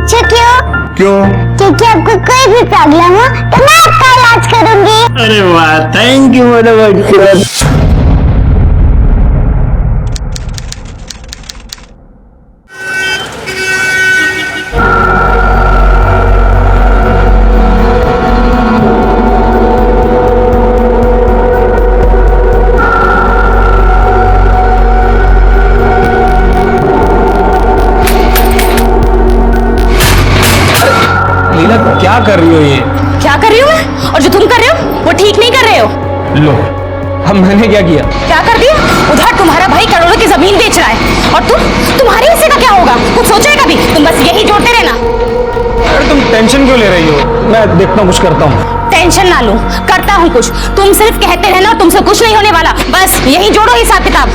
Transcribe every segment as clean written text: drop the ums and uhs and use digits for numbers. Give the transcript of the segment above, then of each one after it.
अच्छा क्यों? क्योंकि आपको कोई भी प्रॉब्लम हो तो मैं आपका इलाज करूंगी। अरे वाह, थैंक यू मैडम। लीला क्या कर रही हो ये? क्या कर रही हूँ मैं? और जो तुम कर रहे हो वो ठीक नहीं कर रहे हो। लो, अब मैंने क्या किया? क्या कर दिया? उधर तुम्हारा भाई करोड़ों की जमीन बेच रहा है और तुम्हारे हिस्से का क्या होगा? कुछ सोचा है कभी? तुम बस यही जोड़ते रहना। अरे तुम टेंशन क्यों ले रही हो? मैं देखता हूँ, कुछ करता हूँ। टेंशन ना लो, करता हूँ कुछ। तुम सिर्फ कहते रहना, तुमसे कुछ नहीं होने वाला। बस यही जोड़ो हिसाब किताब।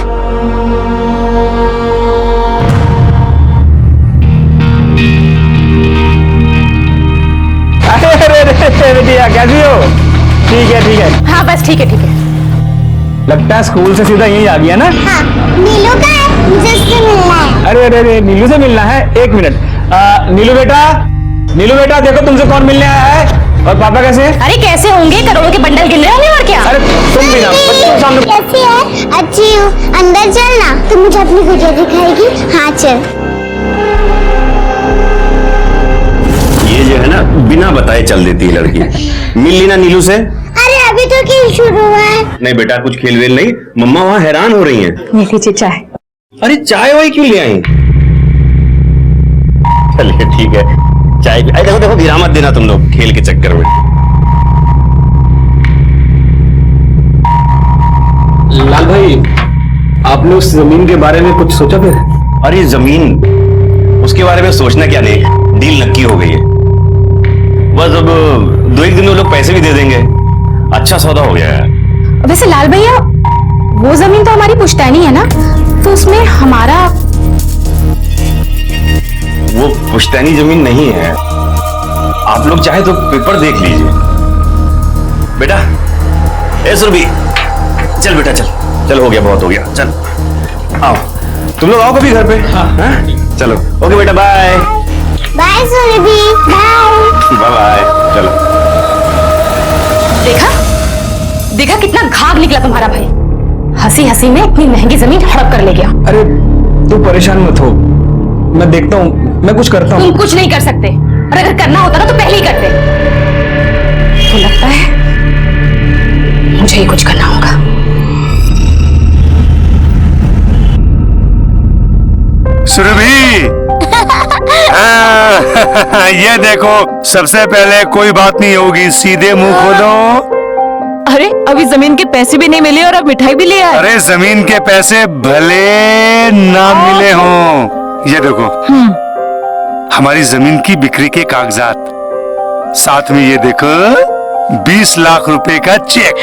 अरे कैसी हो? ठीक है। हाँ बस ठीक है। लगता है स्कूल से सीधा यहीं आ गया ना? हाँ, नीलू का है, मुझे उससे मिलना है। अरे नीलू से मिलना है? एक मिनट। नीलू बेटा देखो तुमसे कौन मिलने आया है। और पापा कैसे हैं? अरे कैसे होंगे? करोड़ों के बंडल गिन रहे होंगे और क्या? अरे तुम भी ना बच्चों के सामने। कैसी है? अच्छी हूँ। अंदर चलना, तू मुझे अपनी गुड़िया दिखाएगी। हाँ चल। ये जो है ना, बिना बताए चल देती है लड़की। मिल ली ना नीलू से? अरे अभी तो खेल शुरू हुआ है। नहीं बेटा, कुछ खेल वेल नहीं। मम्मा वहाँ हैरान हो रही हैं। ये लीजिए चाय। अरे चाय वाय क्यों ले आई? चलिए ठीक है, चाय। अरे देखो गिरा मत देना तुम लोग खेल के चक्कर में। लाल भाई, आपने उस जमीन के बारे में कुछ सोचा फिर? अरे जमीन, उसके बारे में सोचना क्या, नहीं डील नक्की हो गई है। बस अब 2-1 दिन में लोग पैसे भी दे देंगे। अच्छा सौदा हो गया है। वैसे लाल भैया, वो जमीन तो हमारी पुश्तैनी है ना, तो उसमें हमारा। वो पुश्तैनी जमीन नहीं है। आप लोग चाहे तो पेपर देख लीजिए। बेटा ए सुरभि, चल बेटा चल हो गया, बहुत हो गया। चल आओ, तुम लोग आओ कभी घर पे। हाँ? चलो ओके बेटा, bye bye Surabhi, bye. Bye. चलो। देखा कितना घाघ निकला तुम्हारा भाई। हंसी में इतनी महंगी जमीन हड़प कर ले गया। अरे तू परेशान मत हो, मैं देखता हूँ, मैं कुछ करता हूँ। तुम कुछ नहीं कर सकते, और अगर करना होता ना तो पहले ही करते। तो लगता है मुझे ही कुछ करना होगा। सुरभि, ये देखो, सबसे पहले कोई बात नहीं होगी, सीधे मुंह खोलो। अरे अभी जमीन के पैसे भी नहीं मिले और अब मिठाई भी ले आए। अरे जमीन के पैसे भले ना मिले हों, ये देखो हमारी जमीन की बिक्री के कागजात, साथ में ये देखो 20 लाख रुपए का चेक।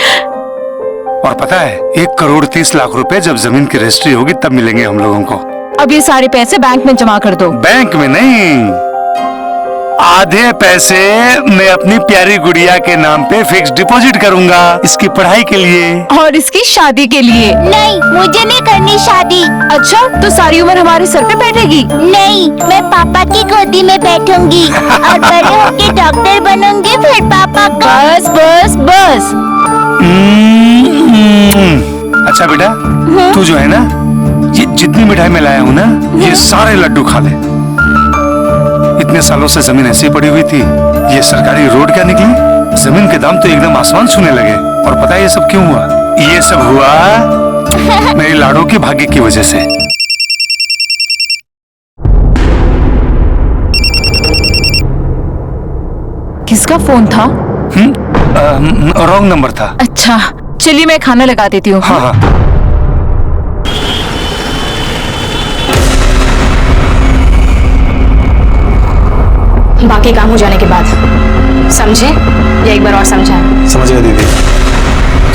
और पता है 1,30,00,000 रुपए जब जमीन की रजिस्ट्री होगी तब मिलेंगे हम लोगों को। अब ये सारे पैसे बैंक में जमा कर दो। बैंक में नहीं, आधे पैसे मैं अपनी प्यारी गुड़िया के नाम पे फिक्स डिपॉजिट करूंगा, इसकी पढ़ाई के लिए और इसकी शादी के लिए। नहीं, मुझे नहीं करनी शादी। अच्छा, तो सारी उम्र हमारे सर पे बैठेगी? नहीं, मैं पापा की गोदी में बैठूंगी और बड़े होके डॉक्टर बनूंगी, फिर पापा का। बस। अच्छा बेटा, तू जो है ना, ये जितनी मिठाई मैं लाया हूँ ना, ये सारे लड्डू खा ले। इतने सालों से जमीन ऐसी पड़ी हुई थी, ये सरकारी रोड क्या निकली? जमीन के दाम तो एकदम आसमान छूने लगे। और पता है ये सब क्यों हुआ? ये सब हुआ मेरी लाडो के भाग्य की वजह से। किसका फोन था? रॉन्ग नंबर था। अच्छा चलिए, मैं खाना लगा देती हूँ। हाँ। बाकी काम हो जाने के बाद समझे या एक बार और समझाएं? समझ गया दीदी,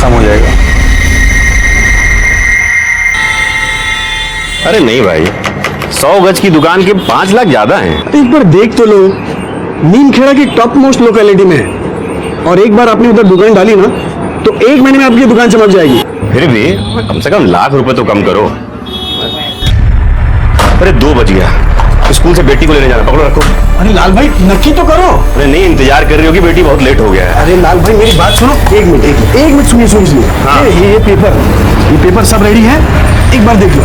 काम हो जाएगा। अरे नहीं भाई, 100 गज की दुकान के 5 लाख ज्यादा हैं। एक बार देख तो लो, नीमखेड़ा की टॉप मोस्ट लोकेलिटी में है। और एक बार आपने उधर दुकान डाली ना, तो 1 महीने में आपकी दुकान चमक जाएगी। फिर भी कम से कम ₹1,00,000 तो कम करो। अरे 2 बज गया, स्कूल से बेटी को लेने जाना, पकड़ो रखो। अरे लाल भाई नक्की तो करो। अरे नहीं, इंतजार कर रही होगी बेटी, बहुत लेट हो गया है। अरे लाल भाई मेरी बात सुनो, एक मिनट सुनिए। हाँ। ये पेपर सब रेडी है, एक बार देख लो।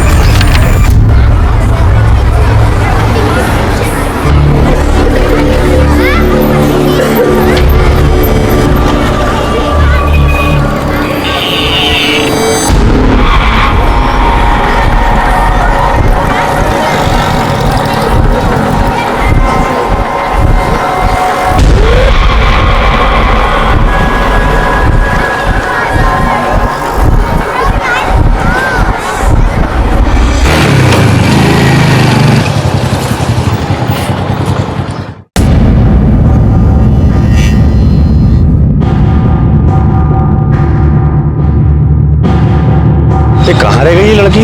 ये कहाँ रह गई ये लड़की?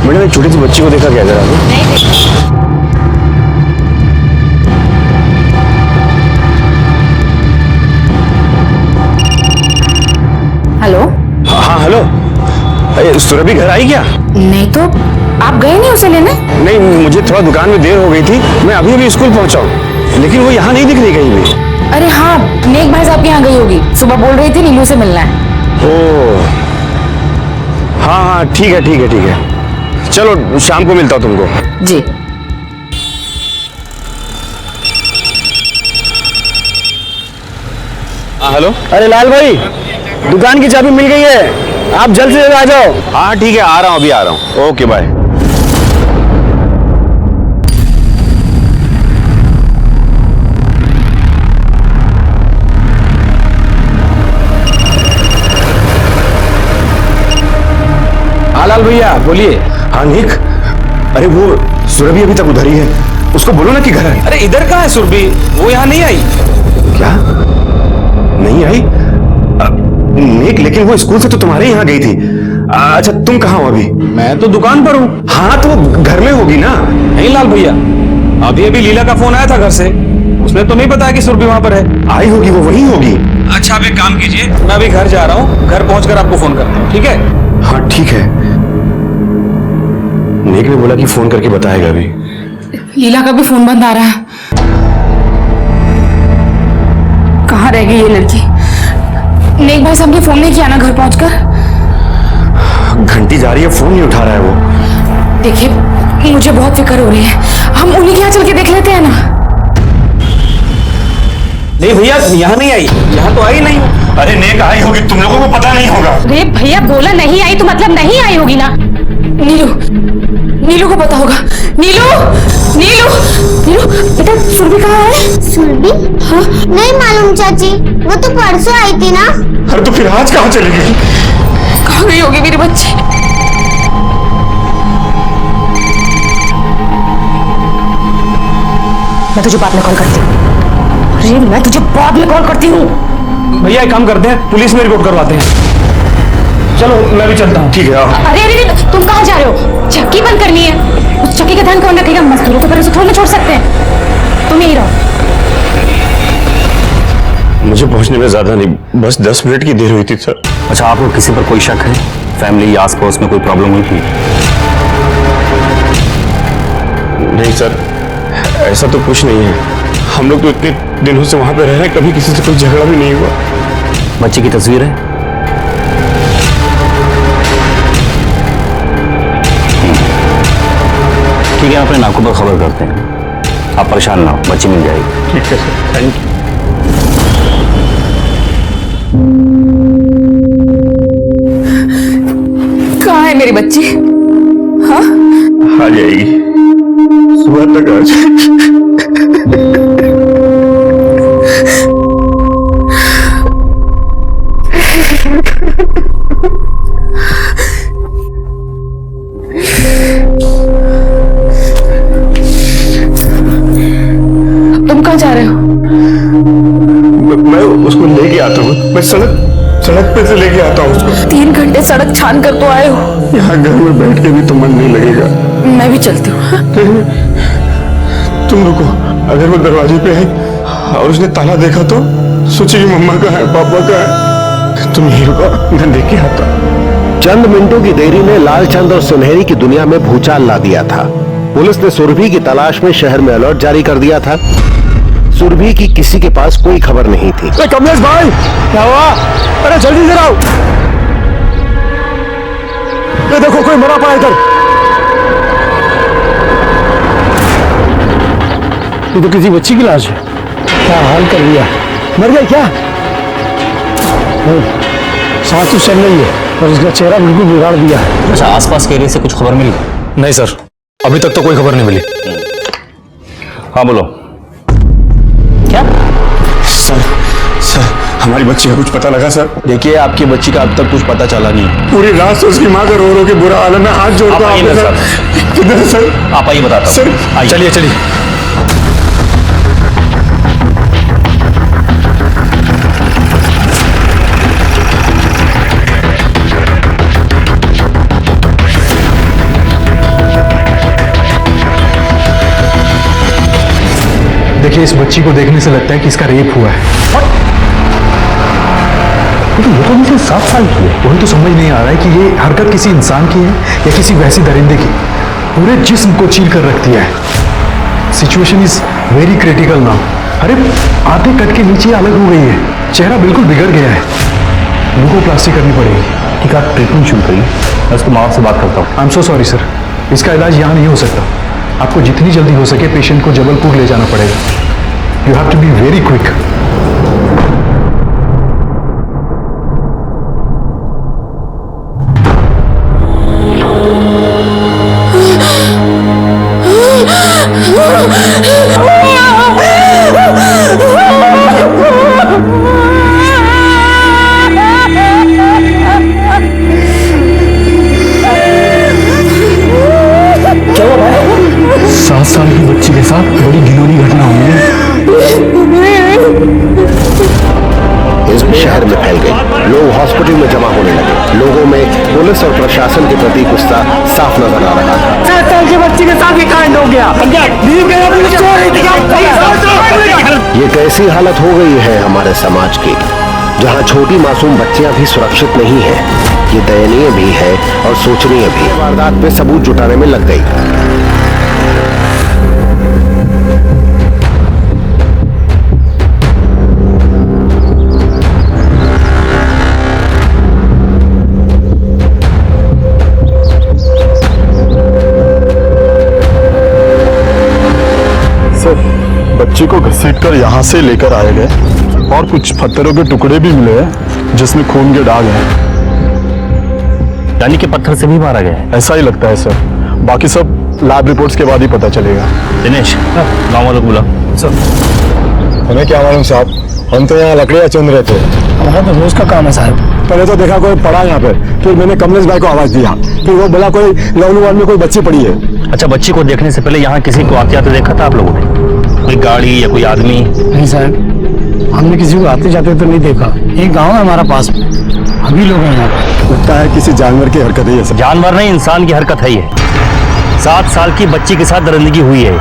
मैंने एक छोटी सी बच्ची को देखा क्या जरा? हेलो। हाँ हेलो, अरे सुरभि घर आई क्या? नहीं तो आप गए नहीं उसे लेने? नहीं, मुझे थोड़ा दुकान में देर हो गई थी, मैं अभी अभी स्कूल पहुंचा हूँ, लेकिन वो यहाँ नहीं दिख रही कहीं भी। अरे हाँ, नेक भाई साहब के यहाँ गई होगी, सुबह बोल रही थी नीलू से मिलना है। ओह हाँ, ठीक है, चलो शाम को मिलता हूँ तुमको। जी। हाँ हेलो। अरे लाल भाई, दुकान की चाबी मिल गई है, आप जल्द से जल्द आ जाओ। हाँ ठीक है, आ रहा हूँ, अभी आ रहा हूँ। Okay bye. हाँ लाल भैया बोलिए। हाँ निक, अरे वो सुरभि अभी तक उधर ही है, उसको बोलो ना कि घर आए। अरे इधर कहाँ है सुरभि? वो यहाँ नहीं आई। क्या नहीं आई? निक, लेकिन वो स्कूल से तो तुम्हारे यहाँ गई थी। अच्छा तुम कहाँ हो अभी? मैं तो दुकान पर हूँ। हाँ तो वो घर में होगी ना। नहीं लाल भैया, अभी अभी लीला का फोन आया था घर से, उसने तो नहीं बताया कि सुरभि वहाँ पर है। आई होगी, वो वहीं होगी। अच्छा आप एक काम कीजिए, मैं अभी घर जा रहा हूँ, घर पहुंचकर आपको फोन करता हूँ, ठीक है? हाँ ठीक है। निक ने बोला कि फोन करके बताएगा अभी। लीला का भी फोन बंद आ रहा है। कहाँ रह गई ये लड़की? नेक भाई साहब ने फोन नहीं किया ना घर पहुंचकर? घंटी जा रही है, फोन नहीं उठा रहा है वो। देखिए मुझे बहुत फिक्र हो रही है, हम उन्हीं के यहाँ चल के देख लेते हैं ना। नहीं भैया, यहाँ नहीं आई, यहाँ तो आई नहीं। अरे नेक आई होगी, तुम लोगों को पता नहीं होगा। अरे भैया बोला नहीं आई तो मतलब नहीं आई होगी ना। नीलू को पता होगा। नीलू बेटा, सुरभि कहाँ है? सुरभि? हाँ? नहीं मालूम चाची, वो तो परसों आई थी ना। अरे तो फिर आज कहाँ चली गई? कहाँ गई होगी मेरी बच्ची? मैं तुझे बाद में कॉल करती हूँ। अरे मैं तुझे बाद में कॉल करती हूँ। भैया एक काम करते हैं, पुलिस में रिपोर्ट करवाते हैं। चलो मैं भी चलता हूँ। ठीक है आओ। अरे तुम कहाँ जा रहे हो? चक्की बंद करनी है, उस चक्की का ध्यान कौन रखेगा? मजदूरों को भरोसे थोड़ी ना छोड़ सकते हैं। तुम यही रहो। मुझे पहुंचने में ज्यादा नहीं, बस 10 मिनट की देर हुई थी सर। अच्छा, आपको किसी पर कोई शक है? फैमिली या आस-पड़ोस में कोई प्रॉब्लम हुई थी? नहीं सर, ऐसा तो कुछ नहीं है। हम लोग तो इतने दिनों से वहां पे रह रहे हैं, कभी किसी से कोई झगड़ा भी नहीं हुआ। बच्चे की तस्वीर है? ठीक है, अपने नाकों पर खबर करते हैं। आप परेशान ना हो, बच्ची मिल जाएगी। ठीक है सर, थैंक यू। कहाँ है मेरी बच्ची? हाँ? आ जाएगी, सुबह तक आ जाएगी। तुम कहाँ जा रहे हो? मैं उसको लेके आता हूँ, मैं सड़क पे से लेके आता हूँ उसको। 3 घंटे सड़क छान कर तो आए हो। यहाँ घर में बैठ के भी तो मन नहीं लगेगा। मैं भी चलती हूँ। तुम रुको, अगर वो दरवाजे पे आई और उसने ताला देखा तो सोचेगी मम्मा का है, पापा का है। तुम यहीं रुको, मैं देख के आता हूँ। चंद मिनटों की देरी ने लालचंद और सुनहरी की दुनिया में भूचाल ला दिया था। पुलिस ने सुरभि की तलाश में शहर में अलर्ट जारी कर दिया था। सुरभि की किसी के पास कोई खबर नहीं थी। कमलेश भाई, क्या हुआ? अरे जल्दी से आओ। ये देखो, कोई मरा पड़ा इधर। ये तो किसी बच्ची की लाश है। क्या हाल कर दिया? मर गई क्या? सांस तो चल रही है और इसका चेहरा बिल्कुल बिगाड़ दिया है। अच्छा, आसपास के एरिया से कुछ खबर मिली? नहीं सर, अभी तक तो कोई खबर नहीं मिली। हाँ बोलो। क्या? सर हमारी बच्ची का कुछ पता लगा सर? देखिए, आपकी बच्ची का अब तक कुछ पता चला नहीं। पूरी रात से उसकी माँ का रो के बुरा हाल है। मैं हाथ जोड़ता हूँ किधर सर? आप आइए, बताता हूँ। सर चलिए चलिए। देखिए, इस बच्ची को देखने से लगता है कि इसका रेप हुआ है। लेकिन ये तो मुझे 7 साल की है। वही तो समझ नहीं आ रहा है कि ये हरकत किसी इंसान की है या किसी वैसी दरिंदे की। पूरे जिस्म को चीर कर रख दिया है। Situation is very critical now. अरे आधे कट के नीचे अलग हो गई है, चेहरा बिल्कुल बिगड़ गया है। ल्यूकोप्लास्टी करनी पड़ेगी। ठीक है, आप ट्रीटमेंट शुरू करिए, मैं उसके माँ से बात करता हूँ। I am so sorry sir, इसका इलाज यहाँ नहीं हो सकता। आपको जितनी जल्दी हो सके पेशेंट को जबलपुर ले जाना पड़ेगा। You have to be very quick. साल की बच्ची के साथ बड़ी घिनौनी घटना हुई है। शहर में फैल गई। लोग हॉस्पिटल में जमा होने लगे। लोगों में पुलिस और प्रशासन के प्रति गुस्सा साफ नजर आ रहा था। 7 साल की बच्ची के साथ ये कांड हो गया। ये कैसी हालत हो गई है हमारे समाज की, जहाँ छोटी मासूम बच्चियां भी सुरक्षित नहीं है। ये दयनीय भी है और सोचनीय भी। वारदात पे सबूत जुटाने में लग गई। बच्ची को घसीटकर यहाँ से लेकर आए गए और कुछ पत्थरों के टुकड़े भी मिले हैं जिसमें खून के दाग हैं। यानी कि पत्थर से भी मारा गया है? ऐसा ही लगता है सर, बाकी सब लैब रिपोर्ट्स के बाद ही पता चलेगा। दिनेश, गाँव वालों को बुला। सर हमें क्या मालूम साहब, हम तो यहाँ लकड़ियाँ चुन रहे थे। हमारा तो रोज का काम है साहब। पहले तो देखा कोई पड़ा यहाँ पे, फिर मैंने कमलेश भाई को आवाज दिया, फिर वो बोला कोई लवली वार्ड में कोई बच्ची पड़ी है। अच्छा, बच्ची को देखने से पहले यहाँ किसी को आते आते देखा था आप लोगों ने? कोई गाड़ी या कोई आदमी? नहीं साहब, हमने किसी को आते जाते तो नहीं देखा। एक गांव है हमारा पास में, अभी लोग हैं यहाँ पे। लगता है किसी जानवर की हरकत है ये सब। जानवर नहीं, इंसान की हरकत है ये। 7 साल की बच्ची के साथ दरिंदगी हुई है।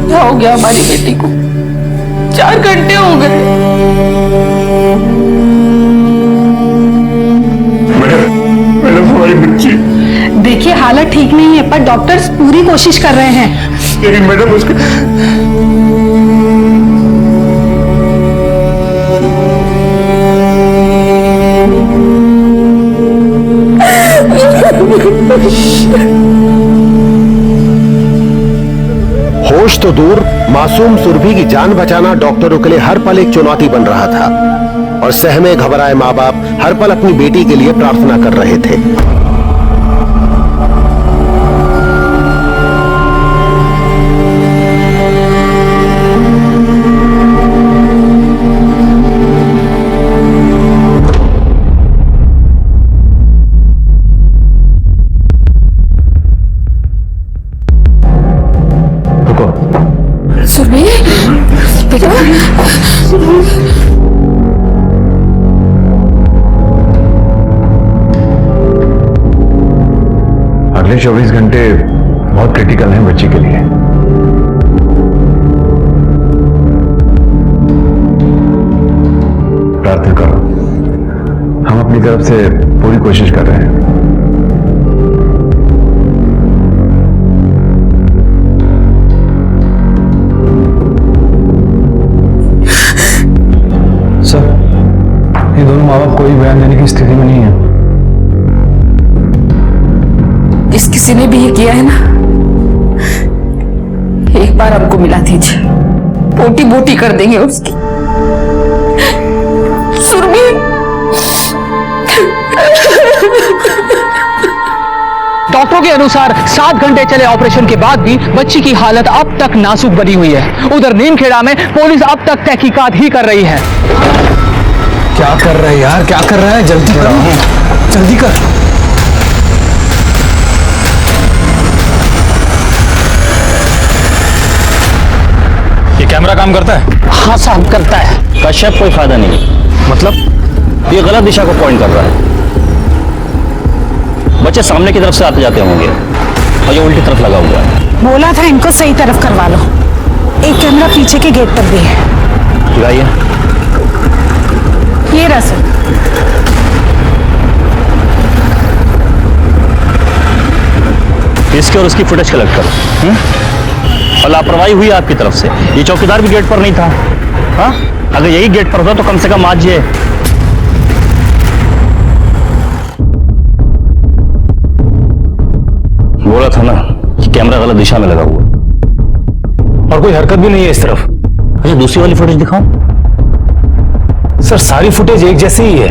क्या हो गया हमारी बेटी को? 4 घंटे हो गए। मैडम हमारी बच्ची। देखिए, हालत ठीक नहीं है, पर डॉक्टर्स पूरी कोशिश कर रहे हैं। लेकिन मैडम उसके होश तो दूर, मासूम सुरभि की जान बचाना डॉक्टरों के लिए हर पल एक चुनौती बन रहा था और सहमे घबराए माँ बाप हर पल अपनी बेटी के लिए प्रार्थना कर रहे थे। सुरभि, बेटा। अगले 24 घंटे बहुत क्रिटिकल हैं बच्ची के लिए। प्रार्थना करो, हम अपनी तरफ से पूरी कोशिश कर रहे हैं। सर, ये दोनों माँ बाप कोई बयान देने की स्थिति में नहीं है। इस किसी ने भी ये किया है ना, एक बार हमको मिला दीजिए, बोटी बोटी कर देंगे उसकी। सुरभि, डॉक्टरों के अनुसार 7 घंटे चले ऑपरेशन के बाद भी बच्ची की हालत अब तक नाजुक बनी हुई है। उधर नीमखेड़ा में पुलिस अब तक तहकीकात ही कर रही है। क्या कर रहा है यार, क्या कर रहा है? जल्दी करो, जल्दी कर। ये कैमरा काम करता है? हाँ साहब करता है। कश्यप कोई फायदा नहीं। मतलब ये गलत दिशा को पॉइंट कर रहा है। बच्चे सामने की तरफ से आते जाते होंगे और ये उल्टी तरफ लगा हुआ है। बोला था इनको सही तरफ करवा लो। एक कैमरा पीछे के गेट पर भी है। लगाइए। ये रहा सर। इसके और उसकी फुटेज कलेक्ट करो। और लापरवाही हुई आपकी तरफ से। ये चौकीदार भी गेट पर नहीं था। हाँ, अगर यही गेट पर होता तो कम से कम आज ये बोला था ना कि कैमरा गलत दिशा में लगा हुआ और कोई हरकत भी नहीं है इस तरफ। अच्छा, दूसरी वाली फुटेज दिखाओ। सर, सारी फुटेज एक जैसी ही है।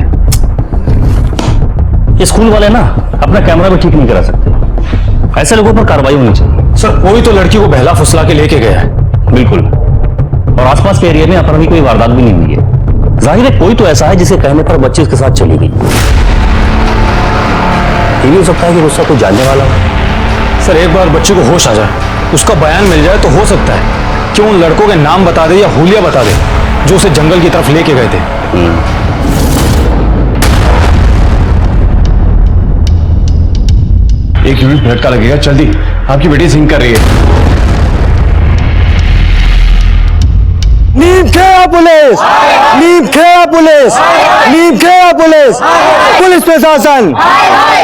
ये स्कूल वाले ना अपना कैमरा भी ठीक नहीं करा सकते। ऐसे लोगों पर कार्रवाई होनी चाहिए। सर, कोई तो लड़की को बहला फुसला के लेके गया है। बिल्कुल। और आसपास के एरिया में यहाँ पर अभी कोई वारदात भी नहीं हुई है। जाहिर है कोई तो ऐसा है जिसे कहने पर बच्ची उसके साथ चली गई। ये भी हो सकता है कि उसका कोई जानने वाला हो। सर, एक बार बच्चे को होश आ जाए, उसका बयान मिल जाए तो हो सकता है कि उन लड़कों के नाम बता दे या हुलिया बता दे जो उसे जंगल की तरफ लेके गए थे। एक यूनिट झटका लगेगा, जल्दी। आपकी बेटी सिंक कर रही है। Neemkheda police, Neemkheda police, Neemkheda police, police प्रशासन,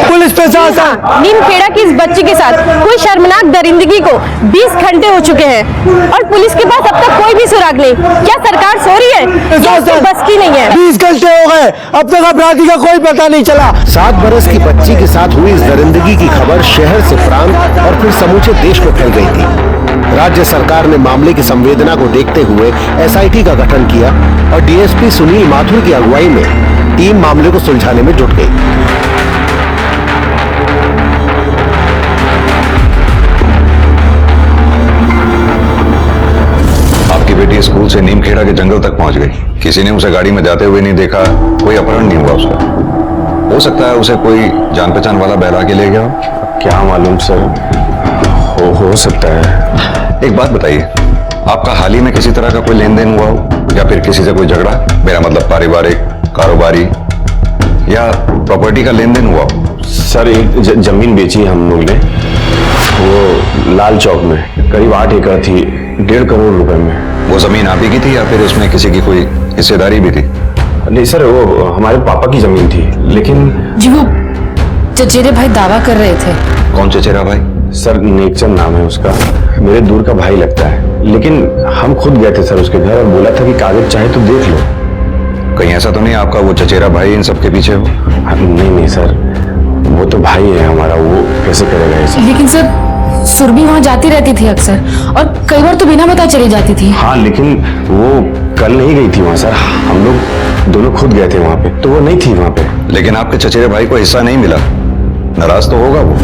पुलिस प्रशासन। नीमखेड़ा की इस बच्ची के साथ कोई शर्मनाक दरिंदगी को 20 घंटे हो चुके हैं और पुलिस के पास अब तक कोई भी सुराग नहीं। क्या सरकार सो रही है? या उसकी बस की नहीं है? 20 घंटे हो गए, अब तक अपराधी का कोई पता नहीं चला। 7 बरस की बच्ची के साथ हुई इस दरिंदगी की खबर शहर से प्रांत और फिर समूचे देश में फैल गई थी। राज्य सरकार ने मामले की संवेदना को देखते हुए एसआईटी का गठन किया और डीएसपी सुनील माथुर की अगुवाई में टीम मामले को सुलझाने में जुट गई। आपकी बेटी स्कूल से नीमखेड़ा के जंगल तक पहुंच गई। किसी ने उसे गाड़ी में जाते हुए नहीं देखा, कोई अपहरण नहीं हुआ उसका। हो सकता है उसे कोई जान पहचान वाला बहला के ले गया हो। क्या मालूम सर, हो सकता है। एक बात बताइए, आपका हाल ही में किसी तरह का कोई लेन देन हुआ हो या फिर किसी से कोई झगड़ा? मेरा मतलब पारिवारिक, कारोबारी या प्रॉपर्टी का लेन देन हुआ हो? सर, एक जमीन बेची हम लोग ने, वो लाल चौक में, करीब 8 एकड़ थी, 1.5 करोड़ रुपए में। वो जमीन आप ही की थी या फिर उसमें किसी की कोई हिस्सेदारी भी थी? नहीं सर, वो हमारे पापा की जमीन थी। लेकिन जी वो चचेरे भाई दावा कर रहे थे। कौन चचेरा भाई? सर, नेकचंद नाम है उसका, मेरे दूर का भाई लगता है। लेकिन हम खुद गए थे सर उसके घर और बोला था कि कागज चाहे तो देख लो। कहीं ऐसा तो नहीं आपका वो चचेरा भाई इन सबके पीछे हो? नहीं सर, वो तो भाई है हमारा, वो कैसे करेगा ऐसा? लेकिन सर, सुरभि वहाँ जाती रहती थी अक्सर और कई बार तो बिना बता चली जाती थी। हाँ, लेकिन वो कल नहीं गई थी वहाँ सर, हम लोग दोनों खुद गए थे वहाँ पे, तो वो नहीं थी वहाँ पे। लेकिन आपके चचेरे भाई को हिस्सा नहीं मिला, नाराज तो होगा वो।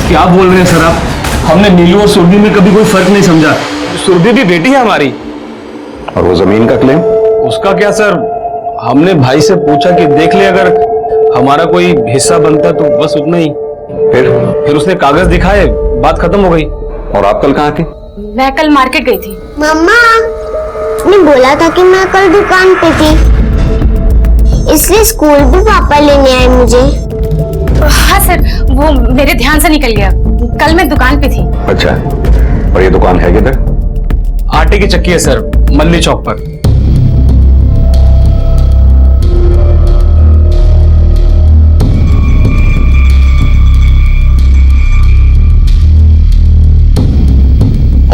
क्या बोल रहे हैं सर आप? हमने नीलू और सुरभि में कभी कोई फर्क नहीं समझा। सुरभि भी बेटी है हमारी। और वो जमीन का क्लेम? उसका क्या सर, हमने भाई से पूछा कि देख ले अगर हमारा कोई हिस्सा बनता तो बस उतना ही। फिर उसने कागज दिखाए, बात खत्म हो गई। और आप कल कहाँ थी? मैं कल मार्केट गई थी। मम्मा ने बोला था कि मैं कल दुकान पे थी। इसलिए स्कूल भी पापा लेने आए मुझे। हाँ सर, वो मेरे ध्यान से निकल गया। कल मैं दुकान पे थी। अच्छा, और ये दुकान है किधर? आटे की चक्की है सर, मल्ली चौक पर।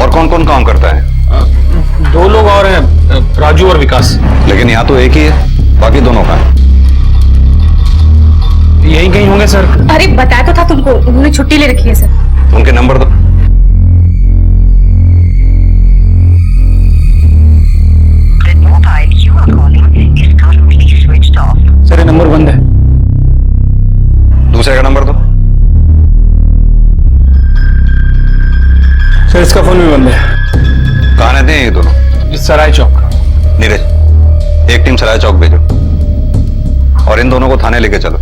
और कौन कौन काम करता है? 2 लोग और हैं, राजू और विकास। लेकिन यहाँ तो एक ही है, बाकी दोनों का है। यही कहीं होंगे सर। अरे बताया तो था तुमको, उन्होंने छुट्टी ले रखी है सर। उनके नंबर दो। सर ये नंबर बंद है। दूसरे का नंबर दो। सर इसका फोन भी बंद है। कहाँ रहते हैं ये दोनों? सराय चौक। नीरज, एक टीम सराय चौक भेजो और इन दोनों को थाने लेके चलो।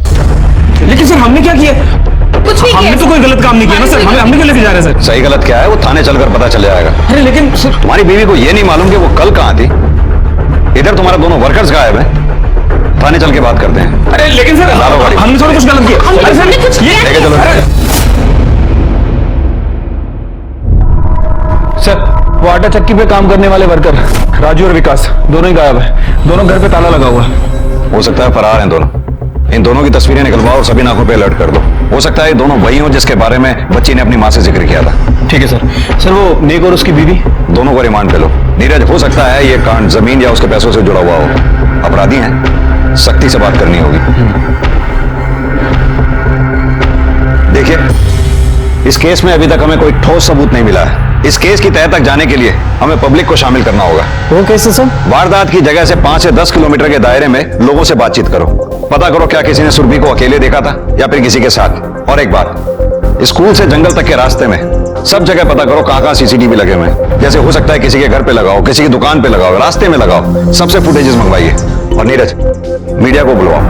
लेकिन सर हमने क्या किया? कुछ भी हमने तो कोई गलत काम नहीं किया ना सर। हमने क्यों लेके जा रहे हैं सर? सही गलत क्या है वो थाने चलकर पता चल जाएगा। अरे लेकिन सर तुम्हारी बीवी को ये नहीं मालूम कि वो कल कहाँ थी? इधर तुम्हारे दोनों वर्कर्स गायब हैं। थाने चल के बात करते हैं। अरे लेकिन सर हमने थोड़ा कुछ गलत किया। अरे सर कुछ लेके चलो। सर वो आटा चक्की पे काम करने वाले वर्कर राजू और विकास दोनों ही गायब है। दोनों घर पे ताला लगा हुआ है। हो सकता है फरार हैं दोनों। इन दोनों की तस्वीरें निकलवाओ और सभी आंखों पे अलर्ट कर दो। हो सकता है ये दोनों वही हो जिसके बारे में बच्ची ने अपनी मां से जिक्र किया था। ठीक है सर। सर वो नेक और उसकी बीवी दोनों को रिमांड पे लो। नीरज, हो सकता है ये कांड जमीन या उसके पैसों से जुड़ा हुआ हो। अपराधी हैं, सख्ती से बात करनी होगी। देखिए, इस केस में अभी तक हमें कोई ठोस सबूत नहीं मिला है। इस केस की तह तक जाने के लिए हमें पब्लिक को शामिल करना होगा। वो कैसे सर? वारदात की जगह से 5 से 10 किलोमीटर के दायरे में लोगों से बातचीत करो। पता करो क्या किसी ने सुरभि को अकेले देखा था या फिर किसी के साथ। और एक बात, स्कूल से जंगल तक के रास्ते में सब जगह पता करो कहां सीसीटीवी लगे हुए हैं। जैसे हो सकता है किसी के घर पे लगाओ, किसी की दुकान पे लगाओ, रास्ते में लगाओ। सबसे फुटेजेस मंगवाइए। और नीरज, मीडिया को बुलवाओ।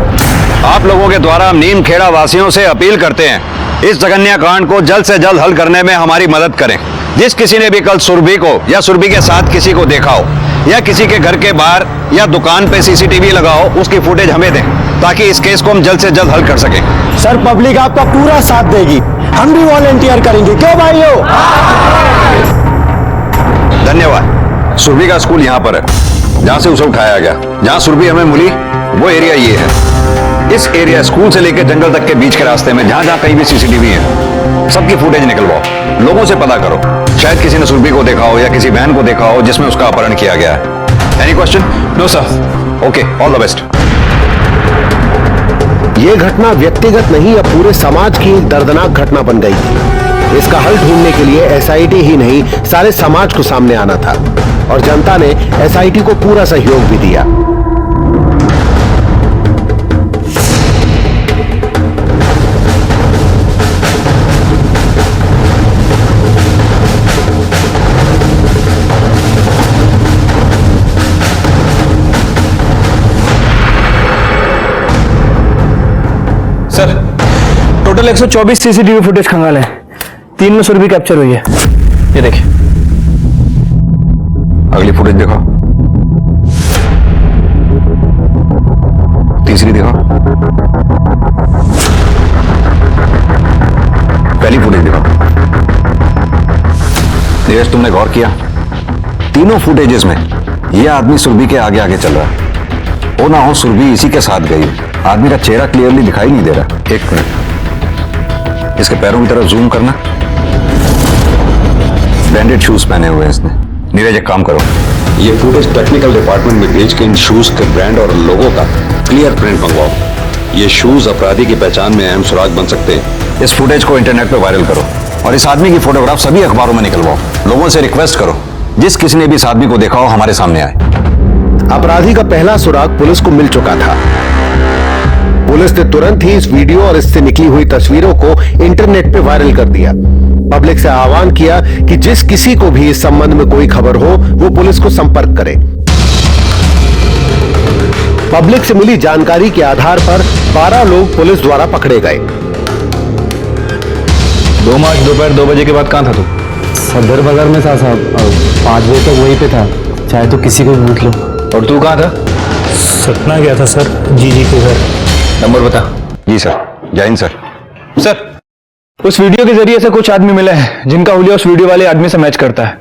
आप लोगों के द्वारा हम नीमखेड़ा वासियों से अपील करते हैं, इस जघन्य कांड को जल्द से जल्द हल करने में हमारी मदद करें। जिस किसी ने भी कल सुरभि को या सुरभि के साथ किसी को देखा हो या किसी के घर के बाहर या दुकान पे सीसीटीवी लगाओ, उसकी फुटेज हमें दें ताकि इस केस को हम जल्द से जल्द हल कर सकें। सर, पब्लिक आपका पूरा साथ देगी। हम भी वॉलंटियर करेंगे, क्यों भाइयों? धन्यवाद। सुरभि का स्कूल यहाँ पर है, जहाँ से उसे उठाया गया। जहाँ सुरभि हमें मिली वो एरिया ये है। इस एरिया स्कूल से लेकर जंगल तक के बीच के रास्ते में जहाँ जहाँ कहीं भी सीसीटीवी है, सबकी फुटेज निकलवाओ। लोगों से पता करो, शायद किसी ने सुरभि को देखा हो या किसी बहन को देखा हो जिसमें उसका अपहरण किया गया है। Any question? No sir. Okay, all the best. ये घटना व्यक्तिगत नहीं, अब पूरे समाज की एक दर्दनाक घटना बन गई थी। इसका हल ढूंढने के लिए एसआईटी ही नहीं, सारे समाज को सामने आना था और जनता ने एसआईटी को पूरा सहयोग भी दिया। सर टोटल 124 सीसीटीवी फुटेज खंगाल है। 3 में सुरभि कैप्चर हुई है। ये देखिए। अगली फुटेज दिखाओ। तीसरी दिखाओ। पहली फुटेज दिखाओ। नीरज, तुमने गौर किया? तीनों फुटेजेस में यह आदमी सुरभि के आगे आगे चल रहा है। हो ना हो सुरभि इसी के साथ गई। आदमी का चेहरा क्लियरली दिखाई नहीं दे रहा। एक मिनट, इसके पैरों की तरफ जूम करना। ब्रांडेड शूज पहने हुए हैं इसने। नीरज, एक काम करो, ये फुटेज टेक्निकल डिपार्टमेंट में भेज के इन शूज के ब्रांड और लोगों का क्लियर प्रिंट मंगवाओ। ये शूज अपराधी की पहचान में अहम सुराग बन सकते हैं। इस फुटेज को इंटरनेट पे वायरल करो और इस आदमी की फोटोग्राफ सभी अखबारों में निकलवाओ। लोगों से रिक्वेस्ट करो, जिस किसी ने भी इस आदमी को देखा हो हमारे सामने आए। अपराधी का पहला सुराग पुलिस को मिल चुका था। पुलिस ने तुरंत ही इस वीडियो और इससे निकली हुई तस्वीरों को इंटरनेट पे वायरल कर दिया। पब्लिक से आह्वान किया कि जिस किसी को भी इस संबंध में कोई खबर हो वो पुलिस को संपर्क करे। पब्लिक से मिली जानकारी के आधार पर 12 लोग पुलिस द्वारा पकड़े गए। 2 मार्च दोपहर 2 बजे के बाद कहां था तू? सदर बाजार में था साहब, 5 बजे तक वहीं पे था। चाहे तो किसी को पूछ लो। और तू कहां था? सतना गया था सर, जी के घर। नंबर बता। जी सर। जय हिंद सर। सर, उस वीडियो के जरिए से कुछ आदमी मिले हैं जिनका हुलिया उस वीडियो वाले आदमी से मैच करता है।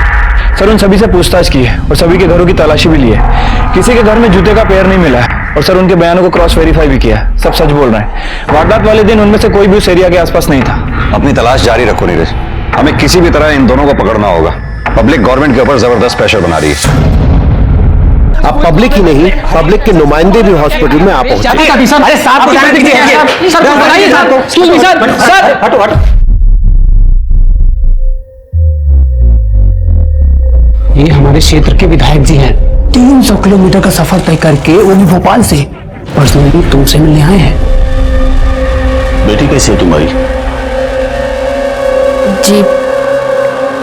सर, उन सभी से पूछताछ की है और सभी के घरों की तलाशी भी ली है। किसी के घर में जूते का पेयर नहीं मिला है और सर उनके बयानों को क्रॉस वेरीफाई भी किया है। सब सच बोल रहे हैं। वारदात वाले दिन उनमें से कोई भी उस एरिया के आसपास नहीं था। अपनी तलाश जारी रखो नीरज, हमें किसी भी तरह इन दोनों को पकड़ना होगा। पब्लिक गवर्नमेंट के ऊपर जबरदस्त प्रेशर बना रही है। अब पब्लिक ही नहीं, पब्लिक के नुमाइंदे भी हॉस्पिटल में आ पहुंचे। ये हमारे क्षेत्र के विधायक जी हैं। 300 किलोमीटर का सफर तय करके वो भी भोपाल से पर्सनली तुमसे मिलने आए हैं। बेटी कैसी है तुम्हारी? जी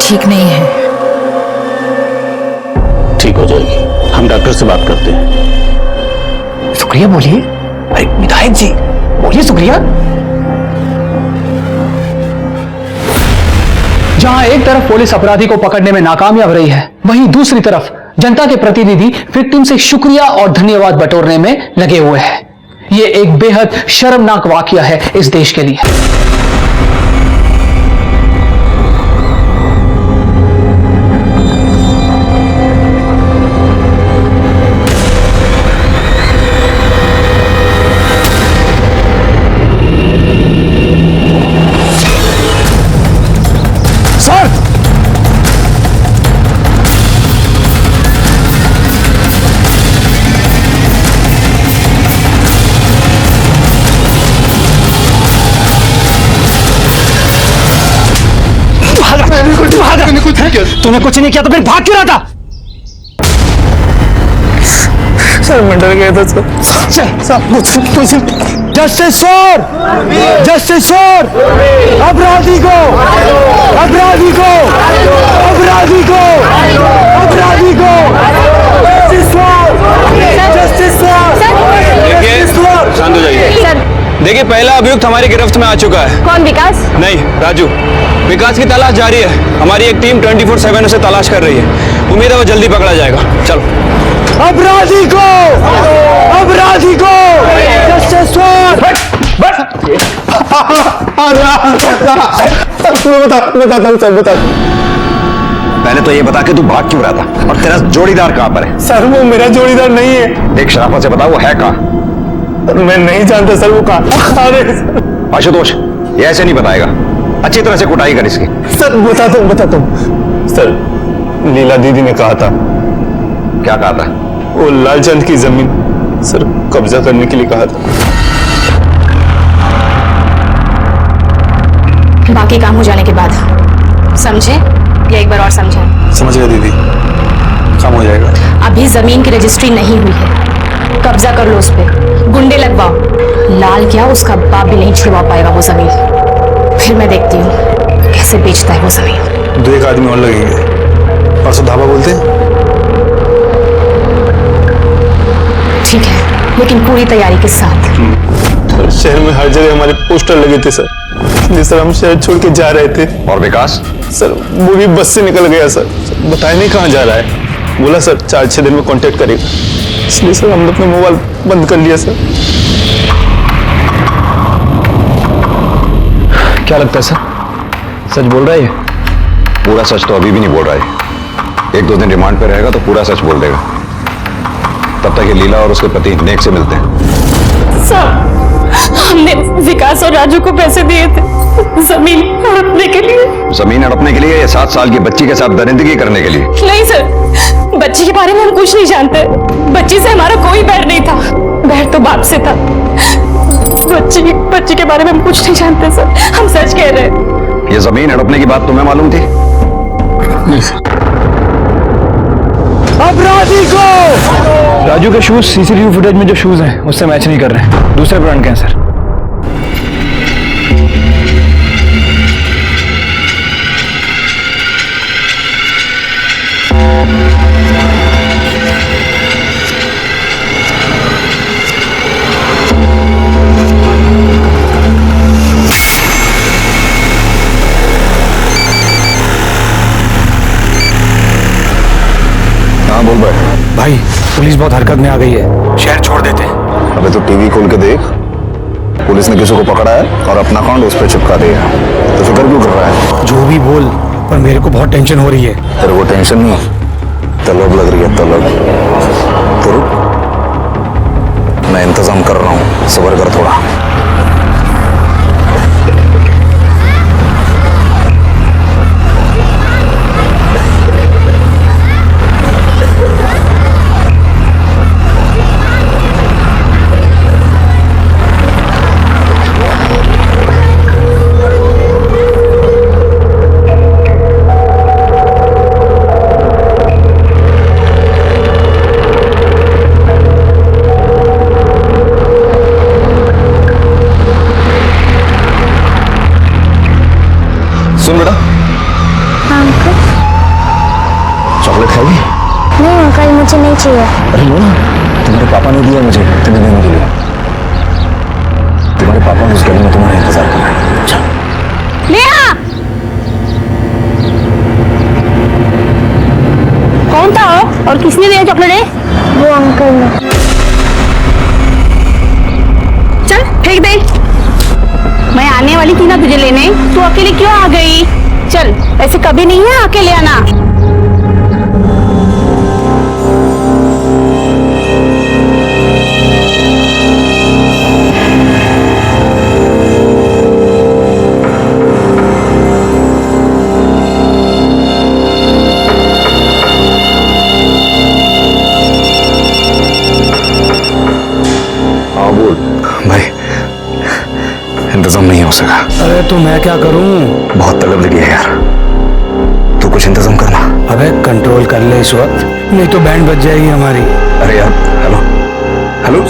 ठीक नहीं है। ठीक हो जाएगी, हम डॉक्टर से बात करते हैं। शुक्रिया बोलिए। अरे विधायक जी बोलिए शुक्रिया। जहां एक तरफ पुलिस अपराधी को पकड़ने में नाकामयाब रही है, वहीं दूसरी तरफ जनता के प्रतिनिधि विक्टिम से शुक्रिया और धन्यवाद बटोरने में लगे हुए हैं। ये एक बेहद शर्मनाक वाकया है इस देश के लिए। तूने कुछ नहीं किया तो फिर भाग क्यों रहा था? सर मैं डर गया था sir. Justice for, justice for अपराधी को, अपराधी को, अपराधी को, अपराधी को, जस्टिस फॉर, जस्टिस फॉर। शांत हो जाइए। देखिए, पहला अभियुक्त हमारी गिरफ्त में आ चुका है। कौन? विकास? नहीं, राजू। विकास की तलाश जारी है। हमारी एक टीम 24/7 उसे तलाश कर रही है। उम्मीद है वो जल्दी पकड़ा जाएगा। चलो। अपराधी को, अपराधी को, जस्टिस फॉर। बता। पहले तो ये बता के तू भाग क्यों रहा था और तेरा जोड़ीदार कहां पर है? सर वो मेरा जोड़ीदार नहीं है। एक शराफत से बता, वो है कहां? मैं नहीं जानता सर वो कहां। आशुतोष, ये ऐसे नहीं बताएगा। अच्छी तरह से कुटाई कर इसकी। सर बताता हूँ। सर लीला दीदी ने कहा था। क्या कहा था? वो लालचंद की जमीन सर कब्जा करने के लिए कहा था। बाकी काम हो जाने के बाद समझे या एक बार और समझाएं? समझ गया दीदी, काम हो जाएगा। अभी जमीन की रजिस्ट्री नहीं हुई है, कब्जा कर लो उस पे, गुंडे लगवाओ। लाल क्या उसका बाप भी नहीं छुड़वा पाएगा वो जमीन। फिर मैं देखती हूँ कैसे बेचता है वो जमीन। 2 आदमी और लगेंगे। परसों धाबा बोलते हैं। ठीक है, लेकिन पूरी तैयारी के साथ। शहर में हर जगह हमारे पोस्टर लगे थे सर, इसलिए सर हम शहर छोड़ के जा रहे थे। और विकास? सर वो भी बस से निकल गया सर, बताया नहीं कहाँ जा रहा है। बोला सर 4-6 दिन में कांटेक्ट करेगा, इसलिए सर हमने अपना मोबाइल बंद कर लिया सर। क्या लगता है सर, सच बोल रहा है ये? पूरा सच तो अभी भी नहीं बोल रहा है। 1-2 दिन रिमांड पे रहेगा तो पूरा सच बोल देगा। तब तक ये लीला और उसके पति नेक से मिलते हैं। सर, हमने विकास और राजू को पैसे दिए थे जमीन हड़पने के लिए। जमीन हड़पने के लिए या 7 साल की बच्ची के साथ दरिंदगी करने के लिए? नहीं सर, बच्ची के बारे में हम कुछ नहीं जानते। बच्ची से हमारा कोई बैर नहीं था, बैर तो बाप से था। बच्ची के बारे में हम कुछ नहीं जानते सर, हम सच कह रहे हैं। ये जमीन हड़पने की बात तुम्हें मालूम थी? अपराधी को। राजू के शूज सीसीटीवी फुटेज में जो शूज हैं उससे मैच नहीं कर रहे हैं, दूसरे ब्रांड के हैं सर। हाँ बोल भाई। भाई वो पुलिस बहुत हरकत में आ गई है, शहर छोड़ देते हैं। अबे तो टीवी खोल के देख, पुलिस ने किसी को पकड़ा है और अपना अकाउंट उस पर चिपका दिया है। तो फिक्र क्यों कर रहा है? जो भी बोल, पर मेरे को बहुत टेंशन हो रही है। तेरे को टेंशन नहीं, तलब लग रही है, तलब। तो रुक, मैं इंतजाम कर रहा हूँ, सब्र कर थोड़ा। सुन बेटा, हाँ अंकल। चॉकलेट खाएगी? नहीं अंकल, मुझे नहीं चाहिए। अरे लो ना, तुम्हारे पापा ने दिया मुझे तुम्हें देने के लिए। तुम्हारे पापा उस गली में तुम्हारा इंतजार कर रहे हैं। अच्छा। नेहा! कौन था वो और किसने दिया चॉकलेट? वो अंकल ने। चल फेंक दे। मैं आने वाली थी ना तुझे लेने, तू अकेले क्यों आ गई? चल, ऐसे कभी नहीं है अकेले आना। हाँ बोल भाई, इंतजाम नहीं हो सका। अरे तो मैं क्या करूं? बहुत तलब लगी है यार, तू कुछ इंतजाम करना। अबे कंट्रोल कर ले इस वक्त, नहीं तो बैंड बज जाएगी हमारी। अरे यार, हेलो हेलो।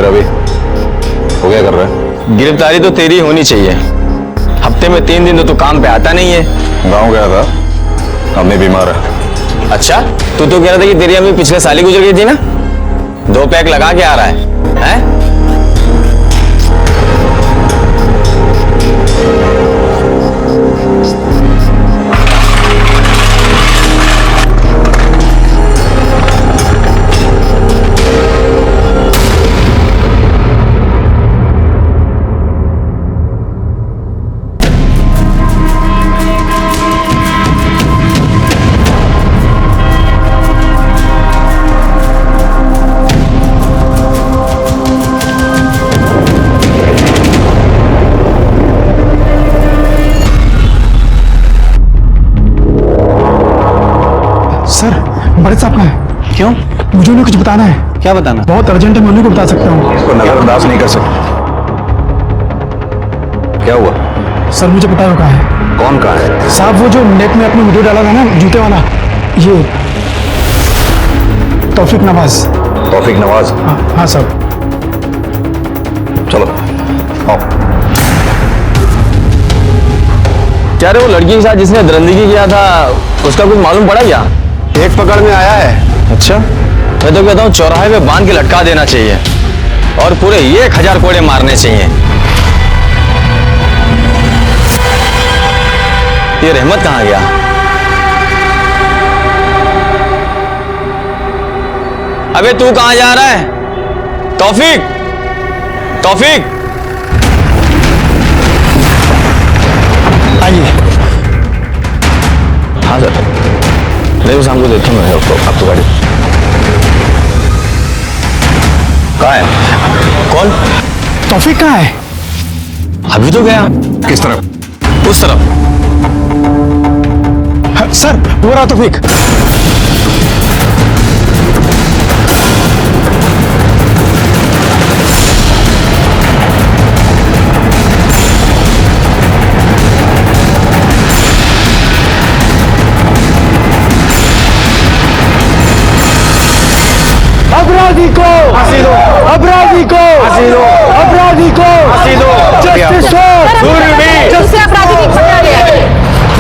रवि, हो क्या कर रहा है? गिरफ्तारी तो तेरी होनी चाहिए। हफ्ते में 3 दिन तो तू काम पे आता नहीं है। गाँव गया था, अम्मी बीमार है। अच्छा, तू तो कह रहा था कि तेरी अम्मी पिछले साल ही गुजर गई थी ना? 2 पैक लगा के आ रहा है? सर, बड़े साहब का है। क्यों? मुझे उन्हें कुछ बताना है। क्या बताना? बहुत अर्जेंट है, मैं उन्हीं को बता सकता हूँ। इसको नजरअंदाज नहीं कर सकते। क्या हुआ? सर मुझे पता है वो कहाँ है। कौन कहाँ है? साहब वो जो नेट में अपनी वीडियो डाला था ना, जूते वाला, ये तौफीक नवाज। तौफीक नवाज? हाँ सर। चलो आओ। क्या रे, वो लड़की के साथ जिसने दरिंदगी किया था उसका कुछ मालूम पड़ा क्या? एक पकड़ में आया है। अच्छा, मैं तो कहता हूँ चौराहे पे बांध के लटका देना चाहिए और पूरे 1000 कोड़े मारने चाहिए। ये रहमत कहाँ गया? अबे तू कहाँ जा रहा है? तौफीक, तौफीक! आइए। हाँ सर, नहीं उस हमको देखता हूँ आप तो गाड़ी कहाँ है? कौन? तौफीक कहाँ है? अभी तो गया। किस तरफ? उस तरफ। सर वो रहा तौफीक। अपराधी को फांसी दो, अपराधी को फांसी दो, अपराधी को फांसी दो। जस्टिस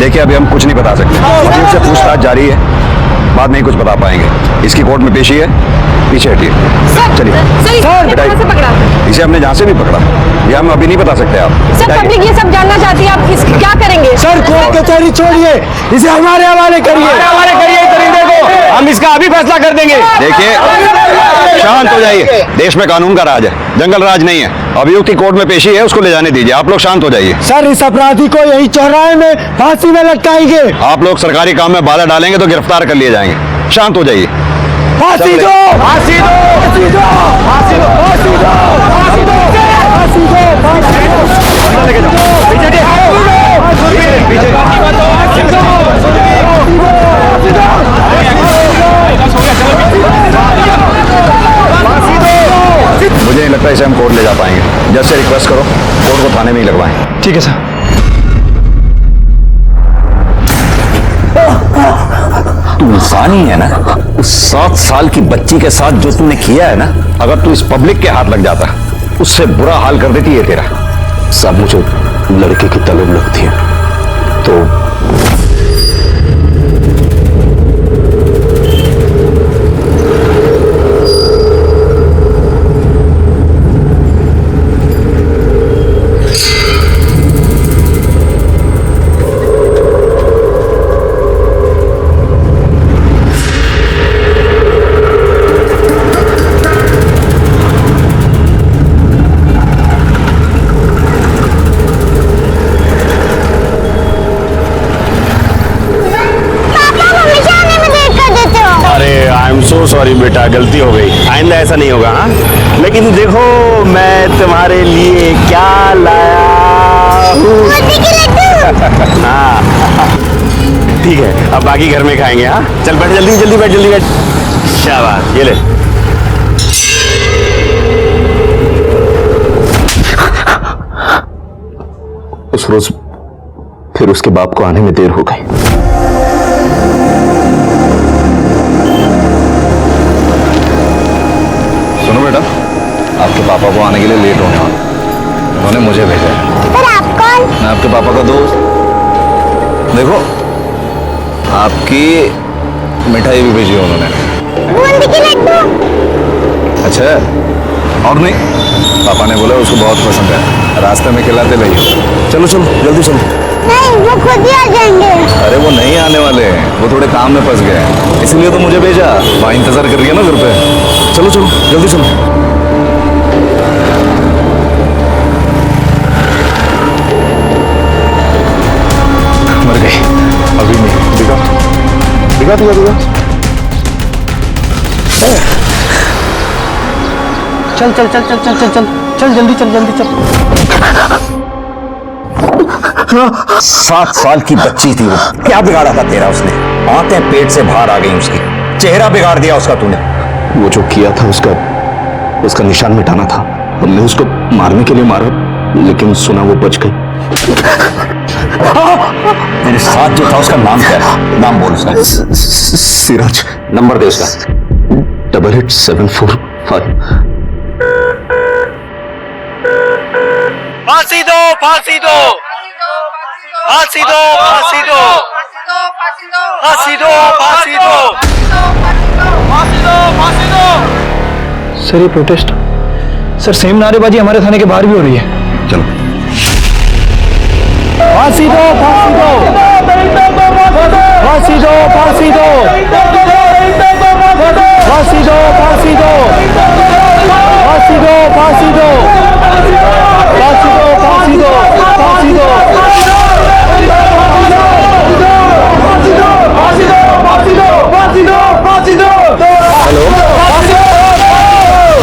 देखिए अभी हम कुछ नहीं बता सकते, वकील से पूछताछ जारी है, बाद में ही कुछ बता पाएंगे। इसकी कोर्ट में पेशी है, पीछे हटिए। चलिए बेटा, इसे हमने जहाँ से भी पकड़ा, ये हम अभी नहीं बता सकते। आप सर, पब्लिक ये सब जानना चाहती है, आप क्या करेंगे? सर कोर्ट कचहरी छोड़िए, इसे हमारे हवाले करिए, हमारे करिए दरिंदे को, हम इसका अभी फैसला कर देंगे। देखिए शांत हो जाइए, देश में कानून का राज है, जंगल राज नहीं है। अभियुक्त की कोर्ट में पेशी है, उसको ले जाने दीजिए। आप लोग शांत हो जाइए। सर इस अपराधी को यही चौराहे में फांसी में लटकाएंगे। आप लोग सरकारी काम में बाधा डालेंगे तो गिरफ्तार कर लिए जाएंगे। शांत हो जाइए। फांसी दो, फांसी दो, फांसी दो, फांसी दो, फांसी दो, फांसी दो, फांसी दो, फांसी दो, लेके जाओ, पीछे मुझे नहीं लगता इसे हम कोर्ट ले जा पाएंगे। जज से रिक्वेस्ट करो, कोर्ट को थाने में ही लगवाएं। ठीक है सर। तू इंसान ही है ना? उस 7 साल की बच्ची के साथ जो तूने किया है ना, अगर तू इस पब्लिक के हाथ लग जाता, उससे बुरा हाल कर देती है तेरा। सब मुझे लड़के की तलब लगती है तो सो सॉरी बेटा, गलती हो गई, आइंदा ऐसा नहीं होगा। हाँ, लेकिन देखो मैं तुम्हारे लिए क्या लाया हूँ। हाँ ठीक है, अब बाकी घर में खाएंगे। हाँ चल बैठ, जल्दी जल्दी बैठ, जल्दी बैठ। शाबाश, ये ले। उस रोज फिर उसके बाप को आने में देर हो गई। सुनो बेटा, आपके पापा को आने के लिए लेट होने वाला, उन्होंने मुझे भेजा है। पर आप कौन? मैं आपके पापा का दोस्त। देखो आपकी मिठाई भी भेजी है उन्होंने। बूंदी के लड्डू। अच्छा, और नहीं, पापा ने बोला उसको बहुत पसंद है, रास्ते में खिलाते रहिए। चलो चलो जल्दी चलो। नहीं, वो खुद ही आ जाएंगे। अरे वो नहीं आने वाले हैं, वो थोड़े काम में फंस गए हैं, इसलिए तो मुझे भेजा। वहाँ इंतजार कर रही है ना घर पे। चलो चलो जल्दी चलो। मर गई, अभी नहीं दिखा दिखा दिखा दिखा। चल चल चल चल चल चल चल चल जल्दी चल जल्दी चल। 7 साल की बच्ची थी वो, क्या बिगाड़ा था तेरा उसने? आंखें पेट से बाहर आ गई उसकी, चेहरा बिगाड़ दिया उसका तूने। वो जो किया था उसका निशान मिटाना था। हमने उसको मारने के लिए मारा, लेकिन सुना वो बच गई। तेरे साथ जो था उसका नाम क्या है? नाम बोल उसका। सिराज। नंबर दे उसका। 8874 फांसी दो, फांसी दो, फांसी दो, फांसी दो, फांसी दो, फांसी दो, फांसी दो, फांसी दो। सर ये प्रोटेस्ट, सर सेम नारेबाजी हमारे थाने के बाहर भी हो रही है। चलो फांसी दो, फांसी दो, फांसी दो, फांसी दो, फांसी दो, फांसी दो, फांसी दो, फांसी दो, फांसी दो, फांसी दो, फांसी दो, हेलो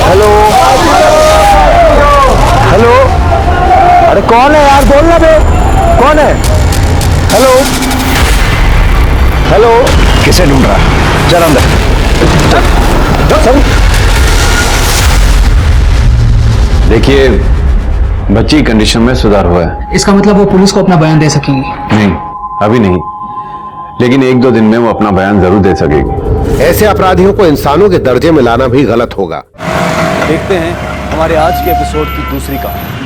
हेलो हेलो, अरे कौन है यार, बोलना बे, कौन है? हेलो हेलो, किसे ढूंढ रहा है? चल अंदर चल। देखिए, बच्ची की कंडीशन में सुधार हुआ है। इसका मतलब वो पुलिस को अपना बयान दे सकेंगी? नहीं, अभी नहीं, लेकिन 1-2 दिन में वो अपना बयान जरूर दे सकेगी। ऐसे अपराधियों को इंसानों के दर्जे में लाना भी गलत होगा। देखते हैं हमारे आज के एपिसोड की दूसरी कहानी।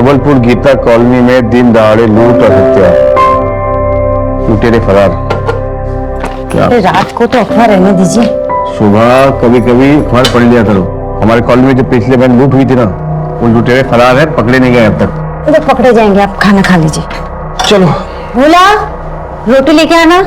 जबलपुर गीता कॉलोनी में दिन दहाड़े लूट और हत्या, लुटेरे फरार। क्या रात को तो अखबार रहने दीजिए। सुबह कभी कभी अखबार पढ़ लिया करो। हमारे कॉलोनी में जो पिछले बार लूट हुई थी ना, वो लुटेरे फरार है, पकड़े नहीं गए अब तक। तो पकड़े जाएंगे, आप खाना खा लीजिए। चलो। भोला, रोटी लेके आना।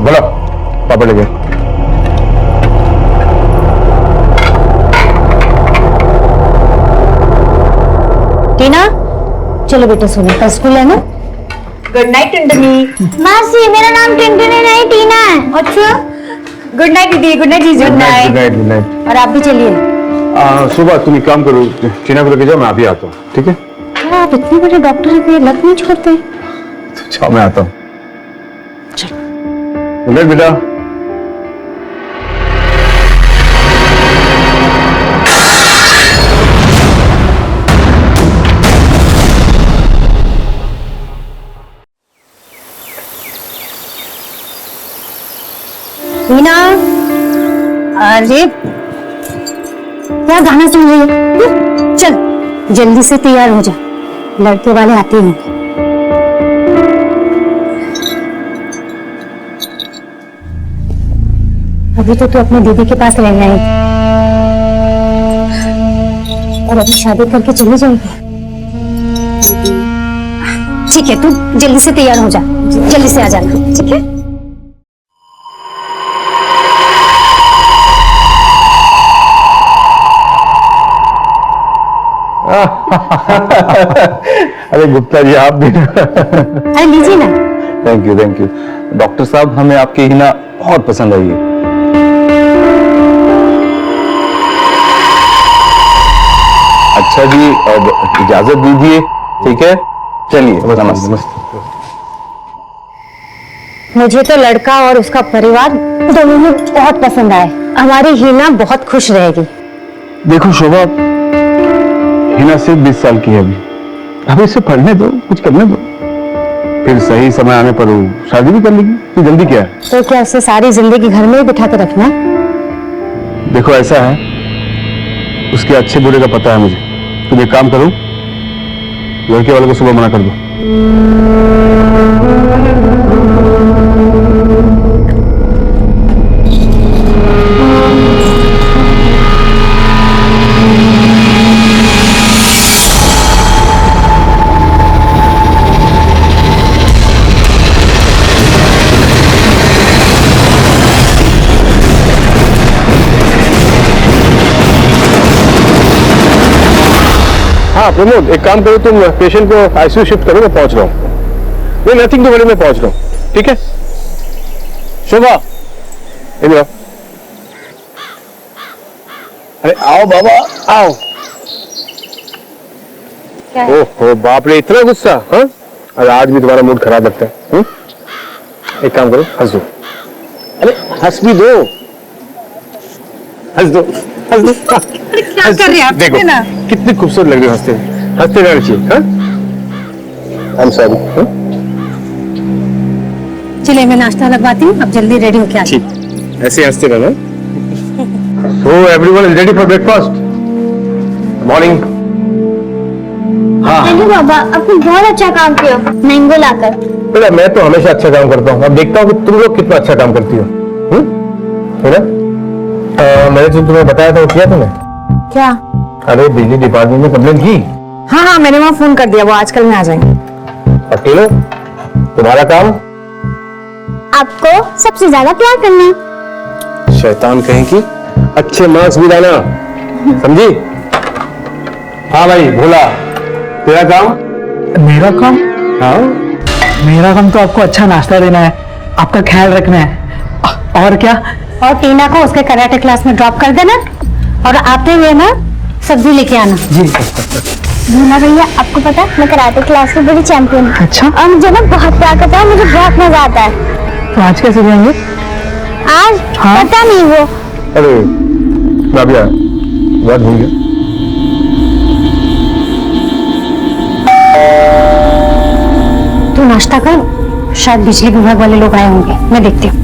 बोलो, पापा ले गए। टीना, चलो बेटा सोने का स्कूल है ना। Good night Tandni. मासी, मेरा नाम टिंटनी नहीं टीना है। अच्छा, गुड नाइट दीदी। गुड नाइट जीजू। Good night, good night, good night. और आप भी चलिए। सुबह तुम एक काम करो, टीना को लेके जाओ, मैं अभी आता हूँ, ठीक है? क्या आप इतने बड़े डॉक्टर हैं, लत नहीं छोड़ते? जाओ, मैं आता हूँ। गुड नाइट बेटा। टीना, अरे क्या गाना सुन रही है? चल जल्दी से तैयार हो जा, लड़के वाले आते होंगे। अभी तो तू अपने दीदी के पास रहना है और अभी शादी करके चली जाएगी। ठीक है, तू जल्दी से तैयार हो जा, जल्दी से आ जाना, ठीक है? अरे गुप्ता जी, आप भी। अरे लीजिए ना। Thank you, thank you. Doctor साहब, हमें आपकी हिना बहुत पसंद आई है। अच्छा जी, अब इजाजत दीजिए, ठीक है? चलिए, नमस्ते। मुझे तो लड़का और उसका परिवार दोनों ही बहुत पसंद आए। हमारी हिना बहुत खुश रहेगी। देखो शोभा, हिना सिर्फ 20 साल की है अभी इसे पढ़ने दो, कुछ करने दो, फिर सही समय आने पर वो शादी भी कर लेगी। तो जल्दी क्या है? तो क्या उसे सारी जिंदगी घर में ही बिठा के रखना? देखो ऐसा है, उसके अच्छे बुरे का पता है मुझे। तुम एक काम करो, लड़के वाले को सुबह मना कर दो। हाँ प्रमोद, एक काम करो, तुम पेशेंट को आईसीयू शिफ्ट करो, मैं पहुंच रहा हूँ। नहीं, नथिंग टू वरी, मैं पहुंच रहा हूँ, ठीक है? शोभा, इधर आओ। अरे आओ बाबा, आओ। ओहो बाप रे, इतना गुस्सा? हाँ, अरे आज भी तुम्हारा मूड खराब लगता है। एक काम करो, हंस दो। अरे हंस भी दो, हंस दो, हंस दो। क्या कर रहे हैं आप? देखो कितनी खूबसूरत लग रही हो हंसते हंसते रहना चाहिए। हाँ, I'm sorry, हाँ? चलिए मैं नाश्ता लगवाती हूँ, अब जल्दी रेडी होके आती हूँ। ठीक, ऐसे हंसते रहना। So everyone is ready for breakfast. Morning. हाँ बाबा, आपने बहुत अच्छा काम किया मैंगो लाकर। बेटा, मैं तो हमेशा अच्छा काम करता हूँ। अब देखता हूँ कि तुम लोग कितना अच्छा काम करती हो। मैंने जो तुम्हें बताया था वो किया तुमने? क्या? अरे बिजली डिपार्टमेंट में कंप्लेन की? हाँ हाँ, मैंने वहाँ फोन कर दिया, वो आजकल में आ जाएंगे। अकेले तुम्हारा काम? आपको सबसे ज्यादा प्यार करना। शैतान कहीं की, अच्छे मार्क्स भी लाना, समझी? हाँ भाई भोला, तेरा काम? मेरा काम? हाँ, मेरा काम तो आपको अच्छा नाश्ता देना है, आपका ख्याल रखना है। और क्या? और टीना को उसके कराटे क्लास में ड्रॉप कर देना और आते हुए ना सब्जी लेके आना। जी। भीमा भैया, आपको पता है मैं कराटे क्लास में बड़ी चैंपियन हूँ। अच्छा। और मुझे ना बहुत ताकत है, मुझे बहुत मजा आता है। तो आज कैसे जाएंगे? आज पता नहीं वो। अरे राबिया, बात भूल गया। तू नाश्ता कर, शायद बिजली विभाग वाले लोग आए होंगे, मैं देखती हूँ।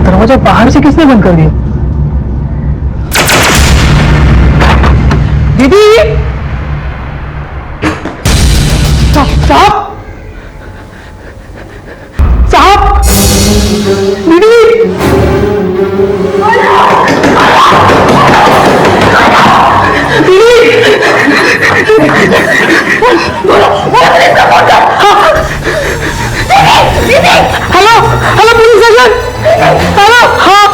दरवाजा बाहर से किसने बंद कर दिया? दीदी! साहब! साहब! दीदी! Hello hello police station, hello. हाँ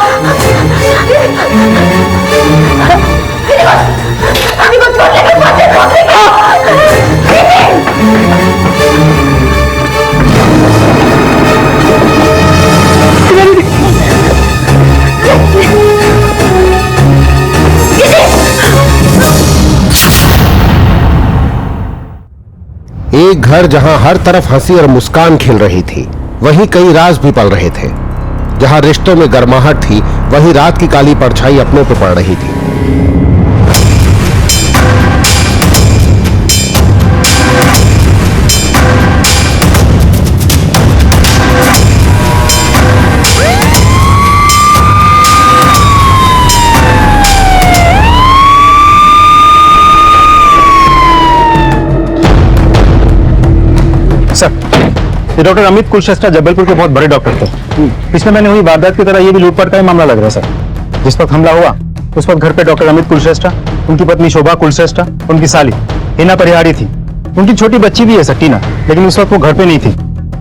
एक घर जहां हर तरफ हंसी और मुस्कान खिल रही थी, वहीं कई राज भी पल रहे थे। जहां रिश्तों में गर्माहट थी, वहीं रात की काली परछाई अपनों पे पड़ रही थी। ये डॉक्टर अमित कुलश्रेष्ठा जबलपुर के बहुत बड़े डॉक्टर थे। पिछले महीने हुई वारदात की तरह ये भी लूटपाट का ही मामला लग रहा है सर। जिस वक्त हमला हुआ उस वक्त घर पे डॉक्टर अमित कुलश्रेष्ठा, उनकी पत्नी शोभा कुलश्रेष्ठा, उनकी साली हिना परिहारी थी। उनकी छोटी बच्ची भी है सटीना, लेकिन उस वक्त वो घर पे नहीं थी।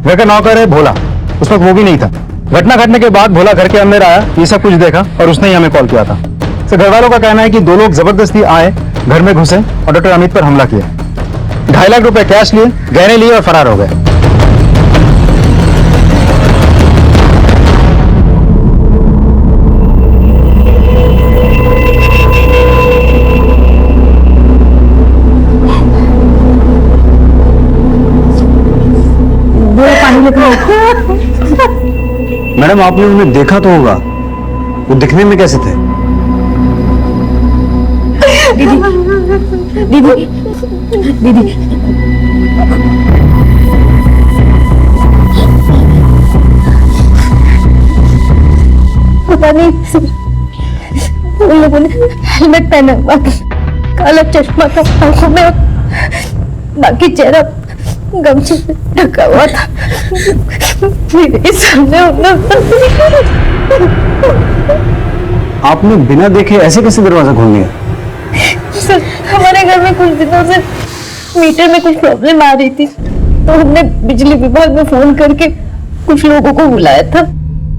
घर का नौकर है भोला, उस वक्त वो भी नहीं था। घटना घटने के बाद भोला घर के अंदर आया, ये सब कुछ देखा और उसने ही हमें कॉल किया था। सर घर वालों का कहना है कि दो लोग जबरदस्ती आए, घर में घुसे और डॉक्टर अमित पर हमला किया। 2.5 लाख रुपए कैश लिए, गहने लिए और फरार हो गए। मैडम आपने उन्हें देखा तो होगा, वो दिखने में कैसे थे? दीदी दीदी दीदी पता नहीं, उन लोगों ने हेलमेट पहना हुआ था, काला चश्मा था आंखों में, बाकी चेहरा गमछे से ढका हुआ था। मेरे सामने आपने बिना देखे ऐसे कैसे दरवाजा खोल दिया? सर हमारे घर में कुछ दिनों से मीटर में कुछ प्रॉब्लम आ रही थी, तो हमने बिजली विभाग में फोन करके कुछ लोगों को बुलाया था।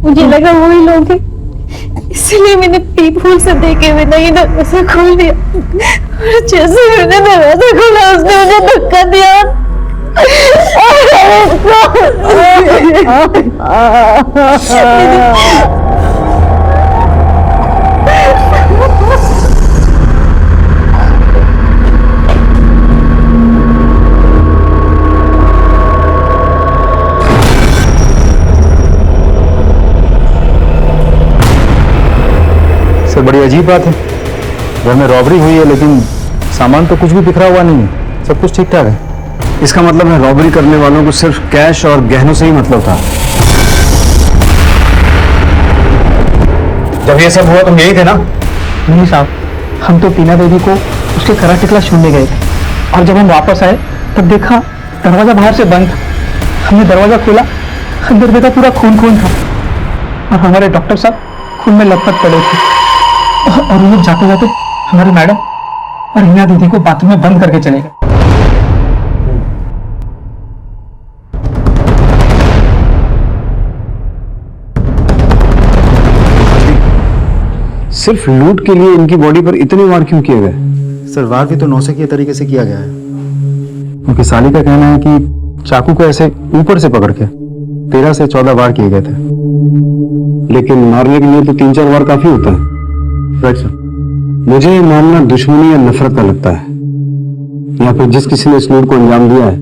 मुझे लगा वही लोग हैं, इसलिए मैंने पीप होल से देखे हुए नहीं दरवाजा खोल दिया। और जैसे मैंने दरवाजा खोला उसने मुझे धक्का दिया। सर बड़ी अजीब बात है, घर में रॉबरी हुई है लेकिन सामान तो कुछ भी बिखरा हुआ नहीं है, सब कुछ ठीक ठाक है। इसका मतलब है रॉबरी करने वालों को सिर्फ कैश और गहनों से ही मतलब था। जब ये सब हुआ तुम यही थे ना? नहीं साहब, हम तो टीना देवी को उसके कराटे क्लास छोड़ने गए थे। और जब हम वापस आए तब देखा दरवाजा बाहर से बंद था। हमने दरवाजा खोला, अंदर देखा पूरा खून खून था और हमारे डॉक्टर साहब खून में लथपथ पड़े थे। और वो लोग जाते जाते हमारे मैडम और हिना दीदी को बाथरूम में बंद करके चले गए। सिर्फ लूट के लिए इनकी बॉडी पर इतने वार क्यों किए गए? सर वार भी तो नौसिखिए तरीके से किया गया है। उनकी साली का कहना है कि चाकू को ऐसे ऊपर से पकड़ के 13 से 14 वार किए गए थे। लेकिन मारने के लिए तो 3-4 वार काफी होता है। Right sir. मुझे ये मामला दुश्मनी या नफरत का लगता है, या फिर जिस किसी ने इस लूट को अंजाम दिया है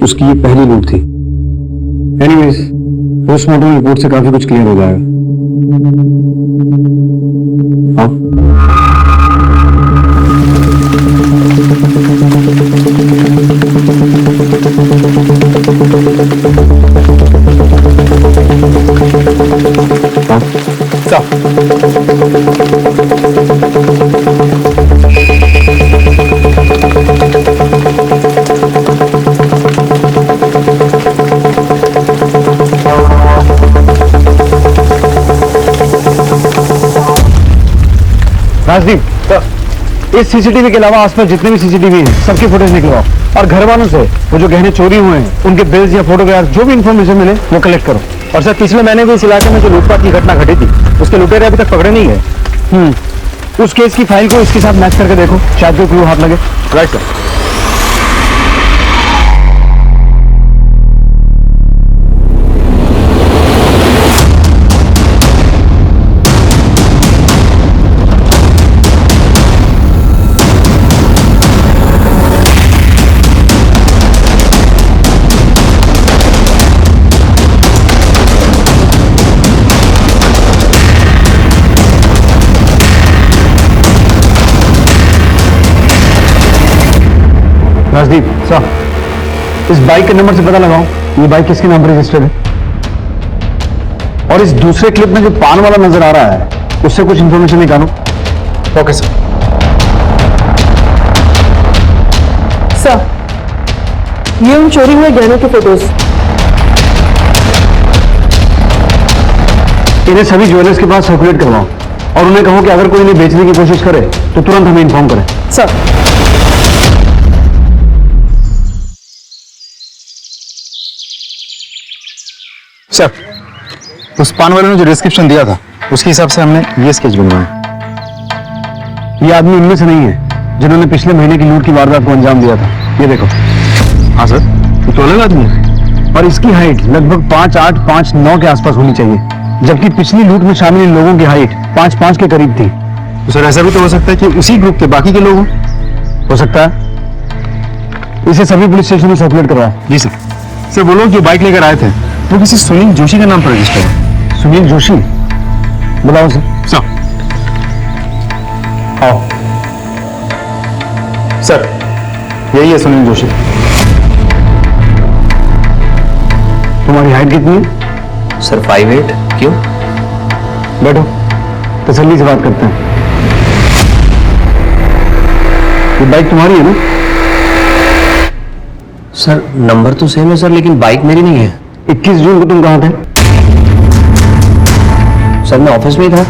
उसकी ये पहली लूट थी। एनीवेज, पोस्टमार्टम रिपोर्ट से काफी कुछ क्लियर हो जाएगा। हाँ? राजदीप, इस सीसीटीवी के अलावा आसपास जितने भी सीसीटीवी हैं सबकी फुटेज निकलवाओ और घर वालों से वो जो गहने चोरी हुए हैं उनके बिल्स या फोटोग्राफ जो भी इंफॉर्मेशन मिले वो कलेक्ट करो। और सर पिछले महीने भी इस इलाके में जो लूटपाट की घटना घटी थी उसके लुटेरे अभी तक पकड़े नहीं गए। उस केस की फाइल को इसके साथ मैच करके देखो, शायद कोई क्लू हाथ लगे। Right sir. राजदीप सर, इस बाइक के नंबर से पता लगाओ ये बाइक किसके नाम पर रजिस्टर्ड है। और इस दूसरे क्लिप में जो पान वाला नजर आ रहा है उससे कुछ इंफॉर्मेशन निकालो। Okay sir. सर, ये उन चोरी हुए गहनों के फोटोज। इन्हें सभी ज्वेलर्स के पास सर्कुलेट करवाओ और उन्हें कहो कि अगर कोई इन्हें बेचने की कोशिश करे तो तुरंत हमें इन्फॉर्म करें। सर। सर, उस पान वाले ने जो डिस्क्रिप्शन दिया था उसके हिसाब से हमने ये स्केच बनवाया। ये आदमी उनमें से नहीं है जिन्होंने पिछले महीने की लूट की वारदात को अंजाम दिया था। ये देखो। हाँ सर, ये तो अलग आदमी है और इसकी हाइट लगभग 5'8", 5'9" के आसपास होनी चाहिए, जबकि पिछली लूट में शामिल इन लोगों की हाइट 5'5" के करीब थी। तो सर ऐसा भी तो हो सकता है कि उसी ग्रुप के बाकी के लोग हो सकता है। इसे सभी पुलिस स्टेशन में सर्कुलेट करवाओ। जी सर। सर वो लोग जो बाइक लेकर आए थे वो किसी सुनील जोशी के नाम पर रजिस्टर है। सुनील जोशी? बुलाओ सर। सर। आओ। सर, यही है सुनील जोशी। तुम्हारी हाइट कितनी है? सर 5'8". क्यों? बैठो, तसल्ली से बात करते हैं। ये बाइक तुम्हारी है ना? सर नंबर तो सेम है सर, लेकिन बाइक मेरी नहीं है। 21 जून को तुम कहाँ थे? सर मैं ऑफिस में ही था।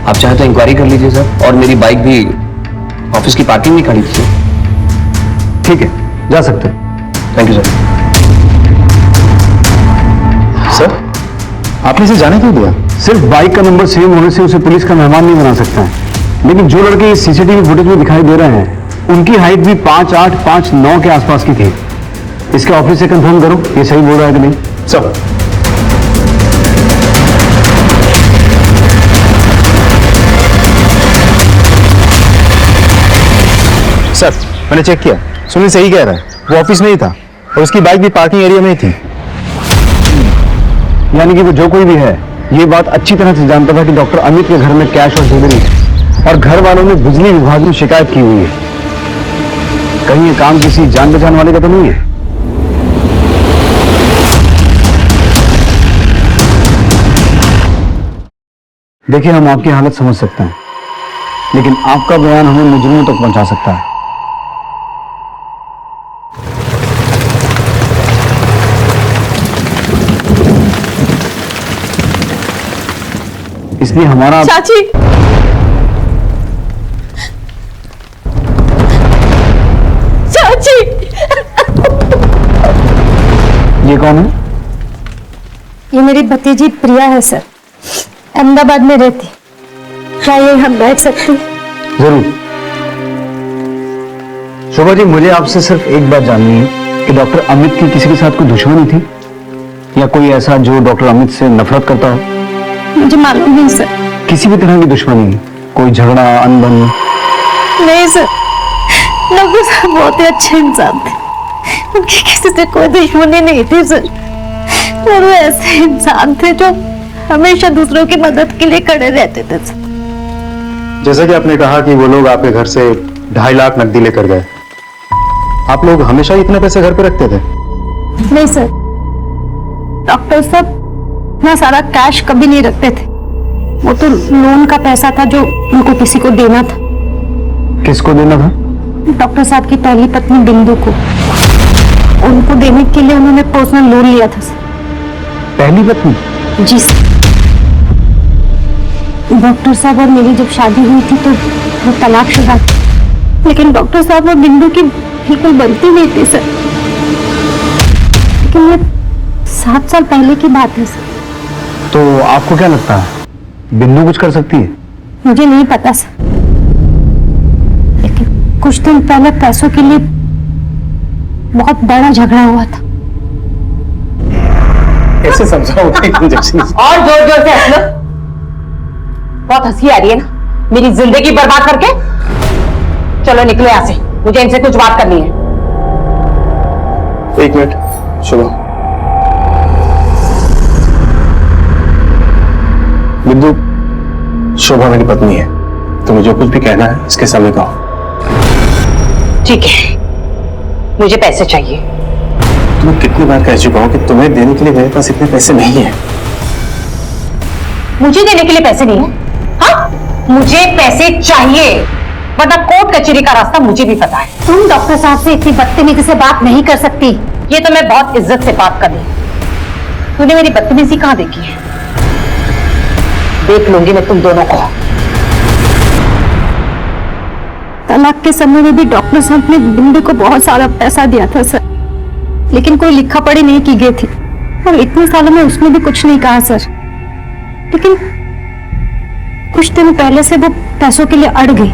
आप चाहे तो इंक्वायरी कर लीजिए सर। और मेरी बाइक भी ऑफिस की पार्किंग में खड़ी थी। ठीक है, जा सकते हैं। Thank you sir. सर, आपने इसे जाने क्यों दिया? सिर्फ बाइक का नंबर सेम होने से उसे पुलिस का मेहमान नहीं बना सकता है, लेकिन जो लड़के इस सीसीटीवी फुटेज में दिखाई दे रहे हैं उनकी हाइट भी 5'8", 5'9" के आसपास की थी। इसके ऑफिस से कंफर्म करो ये सही बोल रहा है कि नहीं। सर। सर, मैंने चेक किया, सुनील सही कह रहा है। वो ऑफिस में ही था और उसकी बाइक भी पार्किंग एरिया में ही थी। यानी कि वो जो कोई भी है ये बात अच्छी तरह से जानता था कि डॉक्टर अमित के घर में कैश और ज्वेलरी है और घर वालों ने बिजली विभाग में शिकायत की हुई है। कहीं ये काम किसी जान पहचान वाले का तो नहीं है? देखिए, हम आपकी हालत समझ सकते हैं, लेकिन आपका बयान हमें मुजरिमों तक पहुंचा सकता है। इसलिए हमारा चाची, चाची, ये कौन है? ये मेरी भतीजी प्रिया है सर, अहमदाबाद में रहती। क्या ये हम बैठ सकते हैं? जरूर। शोभा जी, मुझे आपसे सिर्फ एक बात जाननी है कि डॉक्टर अमित की किसी के साथ कोई दुश्मनी थी या कोई ऐसा जो डॉक्टर अमित से नफरत करता हो? मुझे मालूम नहीं सर। किसी भी तरह की दुश्मनी नहीं, कोई झगड़ा अनबन? नहीं सर, डॉक्टर साहब बहुत ही अच्छे इंसान थे, उनकी किसी से कोई दुश्मनी नहीं थी सर। और वो ऐसे इंसान थे जो हमेशा दूसरों की मदद के लिए खड़े रहते थे सर। जैसा कि आपने कहा कि वो लोग आपके घर से 2.5 लाख नकदी लेकर गए, आप लोग हमेशा इतने पैसे घर पे रखते थे? नहीं सर, डॉक्टर साहब इतना सारा कैश कभी नहीं रखते थे। वो तो लोन का पैसा था जो उनको किसी को देना था। किसको देना था? डॉक्टर साहब की पहली पत्नी बिंदु को। उनको देने के लिए उन्होंने पर्सनल लोन लिया था सर। पहली पत्नी? जी सर। डॉक्टर साहब और मेरी जब शादी हुई थी तो वो तलाकशुदा थी, लेकिन डॉक्टर साहब और बिंदु की बिल्कुल बनती नहीं थी सर। लेकिन ये 7 साल पहले की बात है सर। तो आपको क्या लगता है बिंदु कुछ कर सकती है? मुझे नहीं पता सर, लेकिन कुछ दिन पहले पैसों के लिए बहुत बड़ा झगड़ा हुआ था। कैसे समझाओगे इंजेक्शन? और जोर जोर से हंस लो। बहुत हंसी आ रही है ना मेरी जिंदगी बर्बाद करके। चलो निकलो यहाँ से, मुझे इनसे कुछ बात करनी है। 1 मिनट शुभ। बिंदु, शोभा मेरी पत्नी है, तुम्हें जो कुछ भी कहना है इसके सामने कहो। ठीक है, मुझे पैसे चाहिए। तुम्हें कितनी बार कह चुका हूं कि तुम्हें देने के लिए मेरे पास इतने पैसे नहीं है। मुझे देने के लिए पैसे नहीं है? हाँ, मुझे पैसे चाहिए, वरना कोर्ट कचहरी का रास्ता मुझे भी पता है। तुम डॉक्टर साहब से इतनी बदतमीजी से बात नहीं कर सकती। ये तो मैं बहुत इज्जत से बात कर रही। तूने मेरी बदतमीजी कहाँ देखी है? देख लूंगी मैं तुम दोनों को। तलाक के समय में भी डॉक्टर साहब ने बिंदु को बहुत सारा पैसा दिया था सर, लेकिन कोई लिखा पढ़ी नहीं की गई थी और इतने सालों में उसने भी कुछ नहीं कहा सर। लेकिन कुछ दिन पहले से वो पैसों के लिए अड़ गई।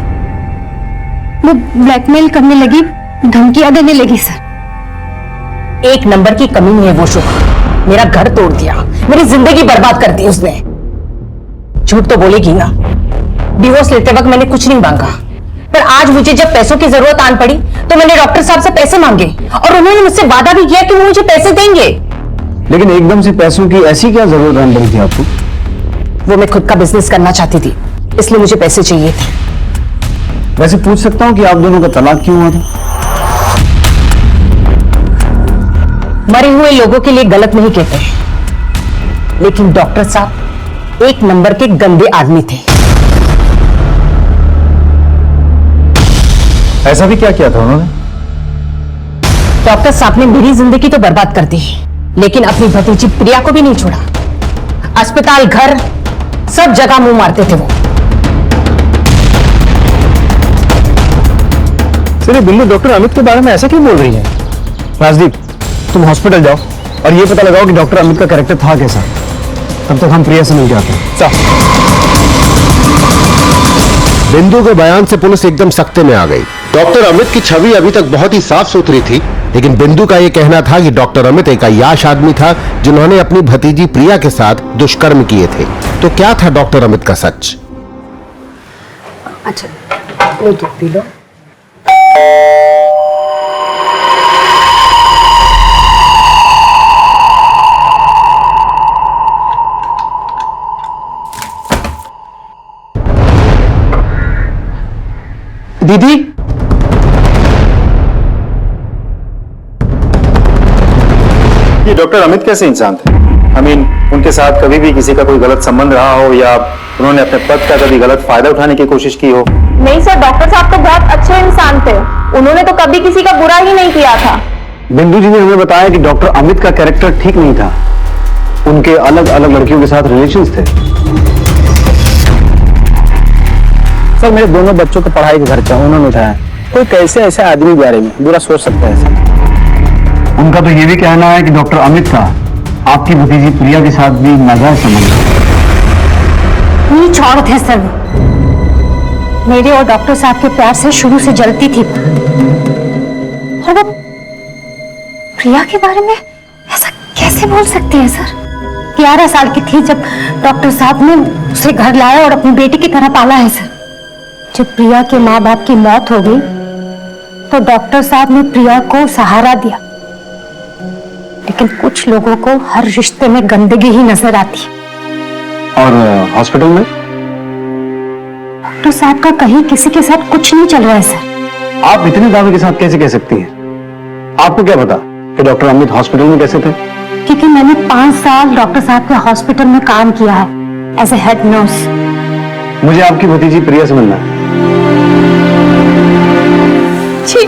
वो ब्लैकमेल करने लगी, धमकियां देने लगी सर। एक नंबर की कमी नहीं है वो शोभा। मेरा घर तोड़ दिया, मेरी जिंदगी बर्बाद कर दी उसने। झूठ तो बोलेगी ना, डिवोर्स लेते वक्त मैंने कुछ नहीं मांगा, पर आज मुझे जब पैसों की जरूरत आन पड़ी तो मैंने डॉक्टर साहब से पैसे मांगे और उन्होंने मुझसे वादा भी किया कि वो मुझे पैसे देंगे। लेकिन एकदम से पैसों की ऐसी क्या जरूरत आन पड़ी थी आपको? वो मैं खुद का बिजनेस करना चाहती थी, इसलिए मुझे पैसे चाहिए थे। वैसे पूछ सकता हूँ कि आप दोनों का तलाक क्यों हुआ था? मरे हुए लोगों के लिए गलत नहीं कहते, लेकिन डॉक्टर साहब एक नंबर के गंदे आदमी थे। ऐसा भी क्या किया था उन्होंने? डॉक्टर साहब ने मेरी जिंदगी तो बर्बाद कर दी, लेकिन अपनी भतीजी प्रिया को भी नहीं छोड़ा। अस्पताल, घर, सब जगह मुंह मारते थे वो। सिर्फ बिल्लू डॉक्टर अमित के बारे में ऐसा क्यों बोल रही है? राजदीप, तुम हॉस्पिटल जाओ और ये पता लगाओ कि डॉक्टर अमित का कैरेक्टर था कैसा। तब तक हम प्रिया से मिल जाते हैं। बिंदु के बयान से पुलिस एकदम सख्ते में आ गई। डॉक्टर अमित की छवि अभी तक बहुत ही साफ सुथरी थी, लेकिन बिंदु का यह कहना था कि डॉक्टर अमित एक अय्याश आदमी था जिन्होंने अपनी भतीजी प्रिया के साथ दुष्कर्म किए थे। तो क्या था डॉक्टर अमित का सच? अच्छा, लो दूध पी लो। दीदी, ये डॉक्टर अमित कैसे इंसान थे? I mean, उनके साथ कभी भी किसी का कोई गलत संबंध रहा हो या उन्होंने अपने पद का कभी गलत फायदा उठाने की कोशिश की हो? नहीं सर, डॉक्टर साहब तो बहुत अच्छे इंसान थे, उन्होंने तो कभी किसी का बुरा ही नहीं किया था। बिंदु जी ने हमें बताया कि डॉक्टर अमित का कैरेक्टर ठीक नहीं था, उनके अलग अलग लड़कियों के साथ रिलेशंस थे। सर मेरे दोनों बच्चों का पढ़ाई का खर्चा उन्होंने उठाया। कोई कैसे ऐसे आदमी के बारे में बुरा सोच सकता है सर? उनका तो ये भी कहना है कि डॉक्टर अमित का आपकी भतीजी प्रिया के साथ भी नाजायज संबंध है। नीच औरत है सर। मेरे और डॉक्टर साहब के प्यार से शुरू से जलती थी, और वो प्रिया के बारे में ऐसा कैसे बोल सकती है सर? 11 साल की थी जब डॉक्टर साहब ने उसे घर लाया और अपनी बेटी की तरह पाला है सर। जब प्रिया के माँ बाप की मौत हो गई तो डॉक्टर साहब ने प्रिया को सहारा दिया, लेकिन कुछ लोगों को हर रिश्ते में गंदगी ही नजर आती है। और हॉस्पिटल में डॉक्टर साहब का कहीं किसी के साथ कुछ नहीं चल रहा है सर। आप इतने दावे के साथ कैसे कह सकती हैं? आपको क्या पता कि डॉक्टर अमित हॉस्पिटल में कैसे थे? क्योंकि मैंने 5 साल डॉक्टर साहब के हॉस्पिटल में काम किया है एज ए हेड नर्स। मुझे आपकी भतीजी प्रिया से मिलना है। छी,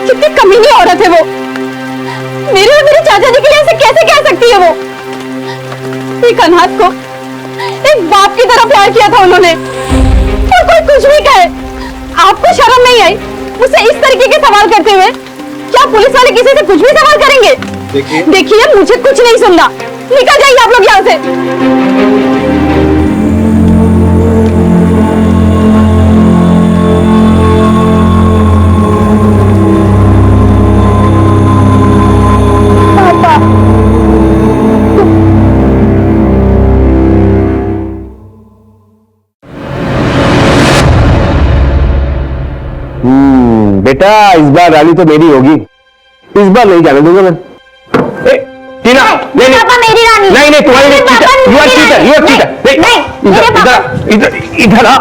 कितनी कमीनी औरत है वो। मेरे और मेरे चाचा जी के लिए ऐसे कैसे कह सकती है वो? एक अनाथ को एक बाप की तरह प्यार किया था उन्होंने, और कोई कुछ भी कहे आपको शर्म नहीं आई मुझसे इस तरीके के सवाल करते हुए? क्या पुलिस वाले किसी से कुछ भी सवाल करेंगे? देखिए मुझे कुछ नहीं सुनना, निकल जाइए आप लोग यहाँ से। बेटा इस बार रानी तो मेरी होगी, इस बार नहीं जाने दूंगा मैं। टीना, नहीं नहीं पापा मेरी रानी नहीं नहीं तुम्हारी नहीं, cheater, you are cheater, you are cheater. नहीं इधर इधर आ,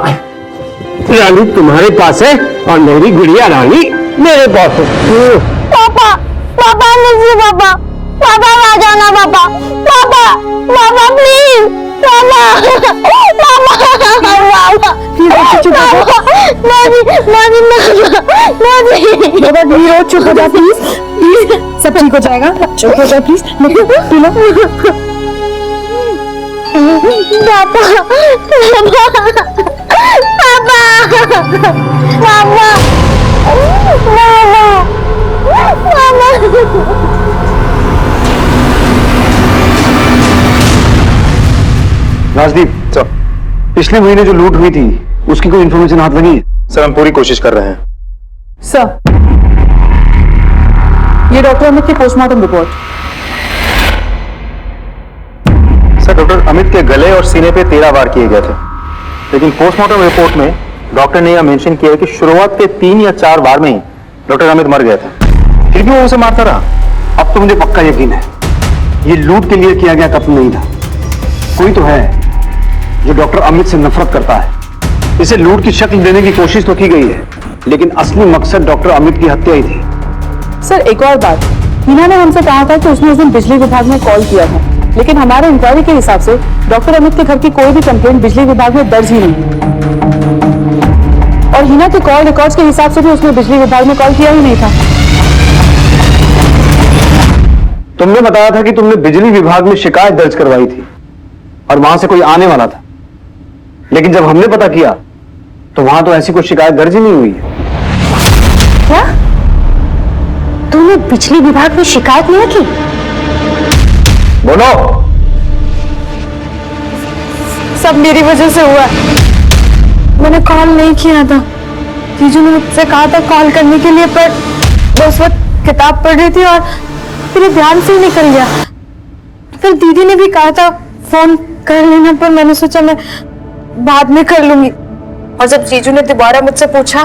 रानी तुम्हारे पास है और मेरी गुड़िया रानी मेरे पास है। पापा पापा मुझे पापा पापा आ जाना पापा पापा पापा प्लीज पापा पापा पापा चुप हो जा प्लीज, प्लीज सब ठीक हो जाएगा, चुप हो जा प्लीज। राजदीप सर, पिछले महीने जो लूट हुई थी उसकी कोई इन्फॉर्मेशन हाथ लगी है? सर हम पूरी कोशिश कर रहे हैं। सर ये डॉक्टर अमित की postmortem report. Sir doctor Amit के गले और सीने पे 13 वार किए गए थे, लेकिन पोस्टमार्टम रिपोर्ट में डॉक्टर ने यह मेंशन किया कि शुरुआत के 3 या 4 वार में ही डॉक्टर अमित मर गए थे, फिर भी वो उसे मारता रहा। अब तो मुझे पक्का यकीन है ये लूट के लिए किया गया कत्ल नहीं था। कोई तो है जो डॉक्टर अमित से नफरत करता है। इसे लूट की शक्ल देने की कोशिश तो की गई है, लेकिन असली मकसद डॉक्टर अमित की हत्या ही थी। सर एक और बात, हिना ने हमसे कहा था कि उसने उस दिन बिजली विभाग में कॉल किया था, लेकिन हमारे इंक्वायरी के हिसाब से डॉक्टर अमित के घर की कोई भी कंप्लेंट बिजली विभाग में दर्ज ही नहीं। और हिना के कॉल रिकॉर्ड्स के हिसाब से भी उसने बिजली विभाग में कॉल किया ही नहीं था। तुमने बताया था कि तुमने बिजली विभाग में शिकायत दर्ज करवाई थी और वहां से कोई आने वाला था, लेकिन जब हमने पता किया तो वहां तो ऐसी कोई शिकायत दर्ज ही नहीं हुई है। क्या तूने बिजली विभाग में शिकायत नहीं की? बोलो। सब मेरी वजह से हुआ। मैंने कॉल नहीं किया था, जीजू ने मुझसे कहा था कॉल करने के लिए, पर वो उस वक्त किताब पढ़ रही थी और मेरे ध्यान से ही निकल गया। फिर दीदी ने भी कहा था फोन कर लेना, पर मैंने सोचा मैं बाद में कर लूंगी। और जब जीजू ने दोबारा मुझसे पूछा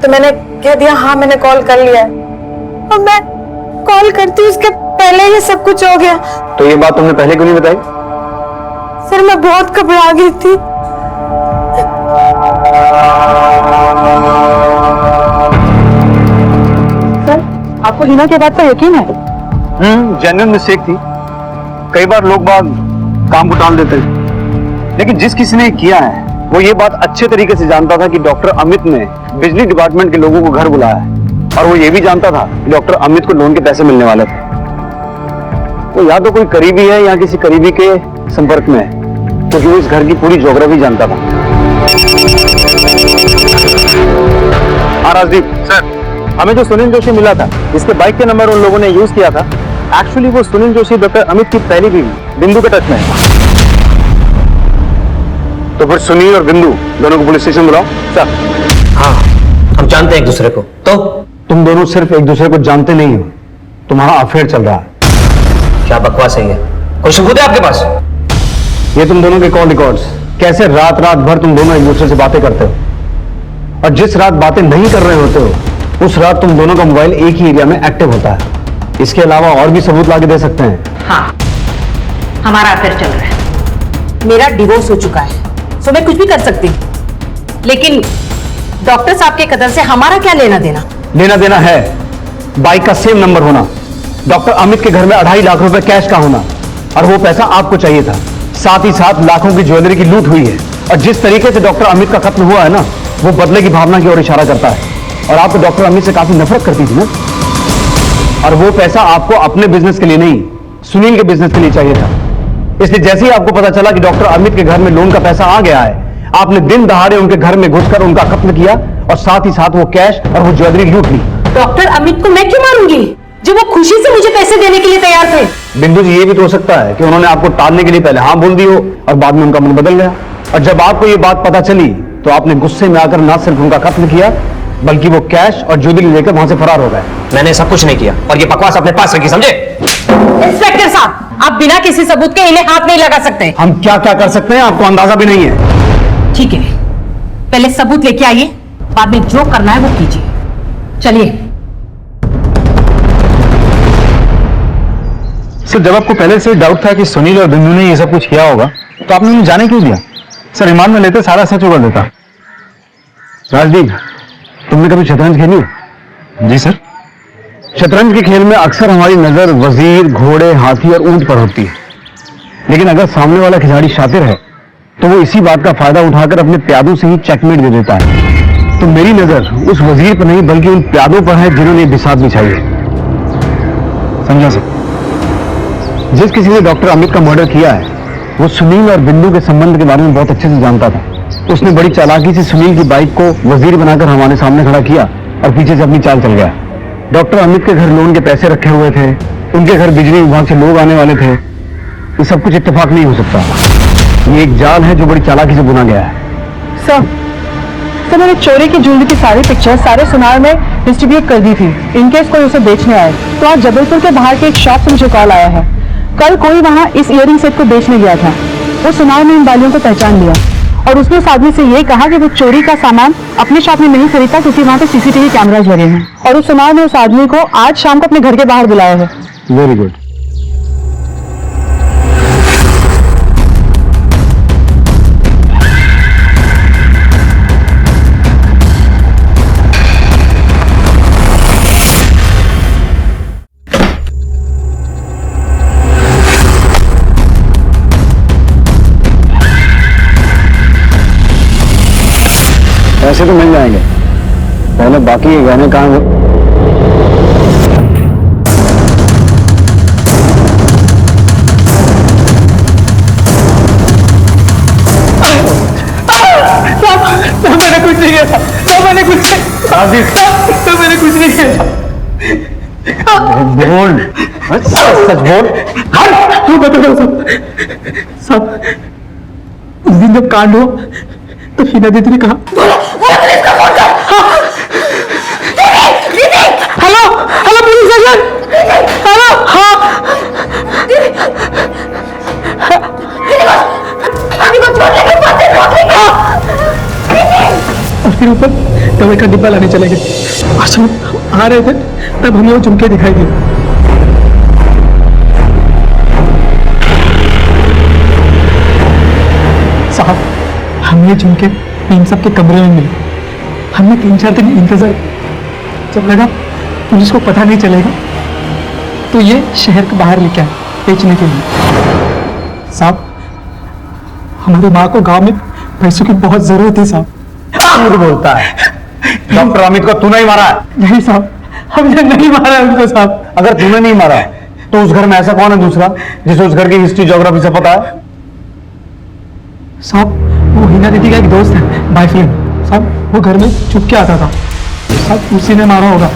तो मैंने कह दिया हाँ मैंने कॉल कर लिया है। और मैं कॉल करती उसके पहले ही सब कुछ हो गया। तो ये बात तुमने पहले क्यों नहीं बताई? सर मैं बहुत घबरा गई थी। सर आपको हिना के बात पर यकीन है? जेन्युइन मिस्टेक थी। कई बार लोग बाग काम को टाल देते हैं, लेकिन जिस किसी ने किया है वो ये बात अच्छे तरीके से जानता था कि डॉक्टर अमित ने बिजली डिपार्टमेंट के लोगों को घर बुलाया है, और वो ये भी जानता था कि डॉक्टर अमित को लोन के पैसे मिलने वाले थे। वो या तो कोई करीबी है या किसी करीबी के संपर्क में है, क्योंकि वो इस घर की पूरी ज्योग्राफी जानता था। हाँ राजदीप सर, हमें जो सुनील जोशी मिला था, इसके बाइक के नंबर उन लोगों ने यूज किया था। एक्चुअली वो सुनील जोशी डॉक्टर अमित की पहली बीवी बिंदु के टच में है। तो फिर सुनील और बिंदु दोनों को पुलिस स्टेशन बुलाओ। सर हाँ, हम जानते हैं एक दूसरे को। तो तुम दोनों सिर्फ एक दूसरे को जानते नहीं हो, तुम्हारा अफेयर चल रहा है। क्या बकवास है ये? कोई सबूत है आपके पास? ये तुम दोनों के कॉल रिकॉर्ड्स, कैसे रात रात भर तुम दोनों एक दूसरे से बातें करते हो, और जिस रात बातें नहीं कर रहे होते हो उस रात तुम दोनों का मोबाइल एक ही एरिया में एक्टिव होता है। इसके अलावा और भी सबूत लाके दे सकते हैं। हाँ, हमारा अफेयर चल रहा है, मेरा डिवोर्स हो चुका है, सो मैं कुछ भी कर सकती हूँ। लेकिन डॉक्टर साहब के कत्ल से हमारा क्या लेना देना? लेना देना है बाइक का सेम नंबर होना, डॉक्टर अमित के घर में 2.5 लाख रुपए कैश का होना, और वो पैसा आपको चाहिए था। साथ ही साथ लाखों की ज्वेलरी की लूट हुई है, और जिस तरीके से डॉक्टर अमित का कत्ल हुआ है ना, वो बदले की भावना की ओर इशारा करता है। और आप तो डॉक्टर अमित से काफी नफरत करती थी ना, और वो पैसा आपको अपने बिजनेस के लिए नहीं, सुनील के बिजनेस के लिए चाहिए था। इसलिए जैसे ही आपको पता चला कि डॉक्टर अमित के घर में लोन का पैसा आ गया है, आपने दिन दहाड़े उनके घर में घुसकर उनका कत्ल किया, और साथ ही साथ वो कैश और वो ज्वेलरी लूट ली। डॉक्टर अमित को मैं क्यों मारूंगी, जब वो खुशी से मुझे पैसे देने के लिए तैयार थे? बिंदु जी, ये भी तो हो सकता है कि उन्होंने आपको टालने के लिए पहले हाँ बोल दी हो, और बाद में उनका मन बदल गया, और जब आपको ये बात पता चली तो आपने गुस्से में आकर ना सिर्फ उनका कत्ल किया, बल्कि वो कैश और ज्वेलरी लेकर वहां से फरार हो गए। मैंने सब कुछ नहीं किया, और ये बकवास अपने पास रखी, समझे? इंस्पेक्टर साहब, आप बिना किसी सबूत के इन्हें हाथ नहीं लगा सकते। हम क्या क्या कर सकते हैं आपको अंदाजा भी नहीं है। ठीक है, पहले सबूत लेके आइए, बाद में जो करना है वो कीजिए। चलिए। सर, जब आपको पहले से डाउट था कि सुनील और बिंदु ने ये सब कुछ किया होगा, तो आपने उन्हें जाने क्यों दिया? सर, रिमांड में लेते सारा सच उगल देता। राजदीप, तुमने कभी शतरंज खेली है? जी सर। शतरंज के खेल में अक्सर हमारी नजर वजीर, घोड़े, हाथी और ऊंट पर होती है, लेकिन अगर सामने वाला खिलाड़ी शातिर है तो वो इसी बात का फायदा उठाकर अपने प्यादों से ही चेकमेट दे देता है। तो मेरी नजर उस वजीर पर नहीं बल्कि उन प्यादों पर है जिन्होंने बिसात बिछाई है। समझा सर? जिस किसी ने डॉक्टर अमित का मर्डर किया है वो सुनील और बिंदु के संबंध के बारे में बहुत अच्छे से जानता था। उसने बड़ी चालाकी से सुनील की बाइक को वजीर बनाकर हमारे सामने खड़ा किया और पीछे से अपनी चाल चल गया। डॉक्टर अमित के घर लोन के पैसे रखे हुए थे, उनके घर बिजली विभाग से लोग आने वाले थे। ये सब कुछ इत्तेफाक नहीं हो सकता, ये एक जाल है जो बड़ी चालाकी से बुना गया है। सर, मैंने चोरी की ज्वेलरी की सारी पिक्चर्स सारे सुनार में डिस्ट्रीब्यूट कर दी थी, इनकेस कोई उसे बेचने आए। तो आज जबलपुर के बाहर के एक शॉप से मुझे कॉल आया है, कल कोई वहाँ इस इयरिंग सेट को बेचने गया था। वो सुनार ने इन बालियों को पहचान लिया, और उसने उस आदमी से ये कहा कि वो चोरी का सामान अपने शॉप में नहीं खरीदता क्योंकि वहाँ पे सीसीटीवी कैमराज लगे हैं, और उस सुनार ने उस आदमी को आज शाम को अपने घर के बाहर बुलाया है। Very good. पैसे तो मिल जाएंगे, पहले बाकी ये गहने कहाँ? मैंने कुछ नहीं किया, मैंने कुछ नहीं, मैंने कुछ नहीं किया। बोल, सच बोल। तू बता सब। उस दिन जब कांड हुआ तो हीना दीदी ने कहा, hello hello police station, hello. हाँ, और फिर ऊपर दवाई का डिब्बा लाने चले गए। आज हम आ रहे थे तब हमें वो झुमके दिखाई दिए। साहब, हमें झुमके इन सब के कमरे में मिले। हमने 3-4 दिन इंतजार, जब लगा पुलिस को पता नहीं चलेगा तो ये शहर के बाहर लेके आए बेचने के लिए। साहब, हमारी माँ को गांव में पैसों की बहुत जरूरत थी साहब। झूठ बोलता है, डॉक्टर अमित को तूने ही मारा है? नहीं साहब, हमने नहीं मारा उनको साहब। अगर तूने नहीं मारा तो उस घर में ऐसा कौन है दूसरा जिसे उस घर की हिस्ट्री ज्योग्राफी से पता है? साहब, वो हिना दीदी का एक दोस्त है, बॉयफ्रेंड साहब, वो घर में छुप के आता था। साहब उसी ने मारा होगा।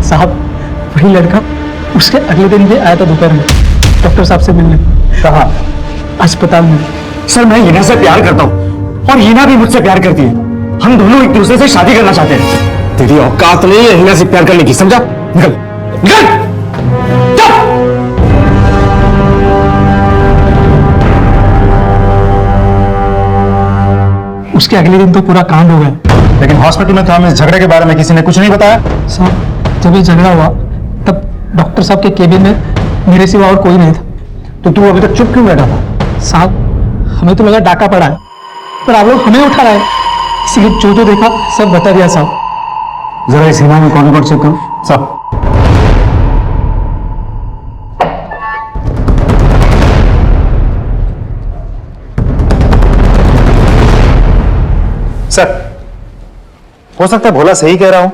साहब वही लड़का उसके अगले दिन भी आया था दोपहर में डॉक्टर साहब से मिलने। कहा? अस्पताल में। सर मैं हिना से प्यार करता हूँ और हिना भी मुझसे प्यार करती है। हम दोनों एक दूसरे से शादी करना चाहते हैं। तेरी औकात नहीं है हिना से प्यार करने की, समझा? निकल निकल। उसके अगले दिन तो पूरा कांड हो गया। लेकिन हॉस्पिटल में तो हमें इस झगड़े के बारे में किसी ने कुछ नहीं बताया। साहब जब ये झगड़ा हुआ तब डॉक्टर साहब के केबिन में मेरे सिवा और कोई नहीं था। तो तू अभी तक चुप क्यों बैठा था? साहब हमें तो लगा डाका पड़ा है, पर आप लोग हमें उठा रहे हैं, इसलिए जो देखा सब बता दिया साहब। जरा इस हिना में कौन रिकॉर्ड चेक करो साहब। सर हो सकता है भोला सही कह रहा हूं,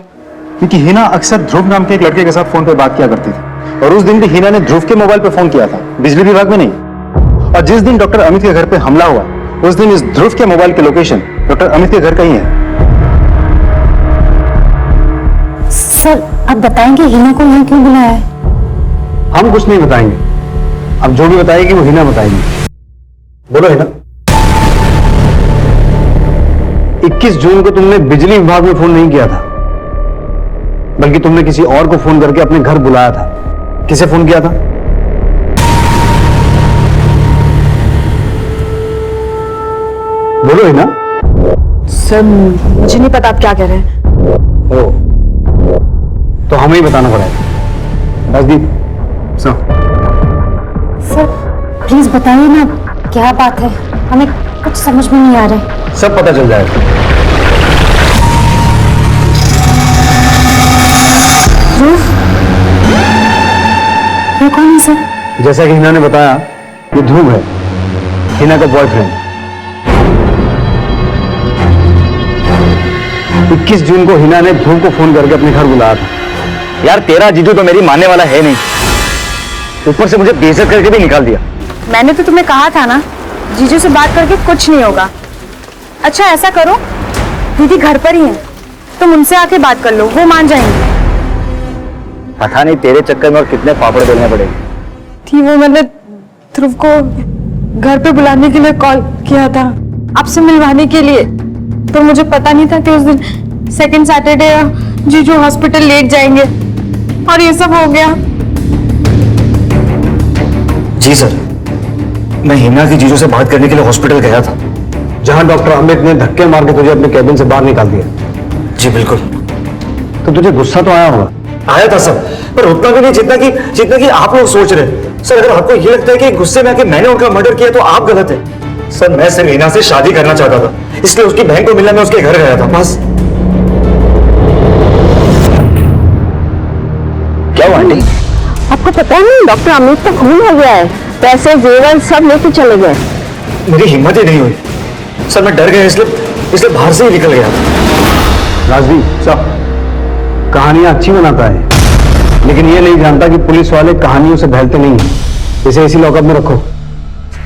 क्योंकि हिना अक्सर ध्रुव नाम के एक लड़के के साथ फोन पे बात किया करती थी और उस दिन भी हिना ने ध्रुव के मोबाइल पे फोन किया था, बिजली विभाग में नहीं। और जिस दिन डॉक्टर अमित के घर पे हमला हुआ उस दिन इस ध्रुव के मोबाइल की लोकेशन डॉक्टर अमित के घर का ही है। सर आप बताएंगे हिना को यहाँ क्यों बुलाया है? हम कुछ नहीं बताएंगे, अब जो भी बताएगी वो हिना बताएगी। बोलो हिना। 21 जून को तुमने बिजली विभाग में फोन नहीं किया था, बल्कि तुमने किसी और को फोन करके अपने घर बुलाया था। किसे फोन किया था? बोलो हिना। सर मुझे नहीं पता आप क्या कह रहे हैं। ओ, तो हमें ही बताना पड़ेगा। राजदीप सर प्लीज बताइए ना क्या बात है, हमें कुछ समझ में नहीं आ रहा है। सब पता चल जाएगा। ये कौन है सर? जैसा कि हिना ने बताया ये ध्रुव है, हिना का बॉयफ्रेंड। 21 जून को हिना ने ध्रुव को फोन करके अपने घर बुलाया था। यार तेरा जीजू तो मेरी मानने वाला है नहीं, ऊपर से मुझे बेइज्जत करके भी निकाल दिया। मैंने तो तुम्हें कहा था ना जीजू से बात करके कुछ नहीं होगा। अच्छा ऐसा करो, दीदी घर पर ही है, तुम उनसे आके बात कर लो, वो मान जाएंगे। पता नहीं तेरे चक्कर में और कितने पापड़ बेलने पड़ेंगे। थी वो मैंने ध्रुव को घर पे बुलाने के लिए कॉल किया था, आपसे मिलवाने के लिए, तो मुझे पता नहीं था कि उस दिन सेकंड सैटरडे जीजू हॉस्पिटल लेट जाएंगे और ये सब हो गया। जी सर, मैं हिना की जीजू से बात करने के लिए हॉस्पिटल गया था, जहां डॉक्टर अमित ने धक्के मार के तुझे अपने कैबिन से बाहर निकाल दिया। जी बिल्कुल। तो तुझे गुस्सा तो आया होगा? आया था सर, पर उतना भी नहीं जितना कि आप लोग सोच रहे हैं। सर अगर आपको ये लगता है कि गुस्से में आके मैंने उनका मर्डर किया तो आप गलत है। सर मैं सिर्फ हिना से शादी करना चाहता था, इसलिए उसकी बहन को मिलने मैं उसके घर गया था, बस। क्या हुआ आंटी? आपको पता नहीं डॉक्टर अमित का खून हो गया है, पैसे जेवर सब लेके चले गए। मेरी हिम्मत ही नहीं हुई सर, मैं डर गया इसलिए बाहर से ही निकल गया। राजदीप साहब कहानियां अच्छी बनाता है, लेकिन ये नहीं जानता कि पुलिस वाले कहानियों से बहलते नहीं है। इसे इसी लॉकअप में रखो।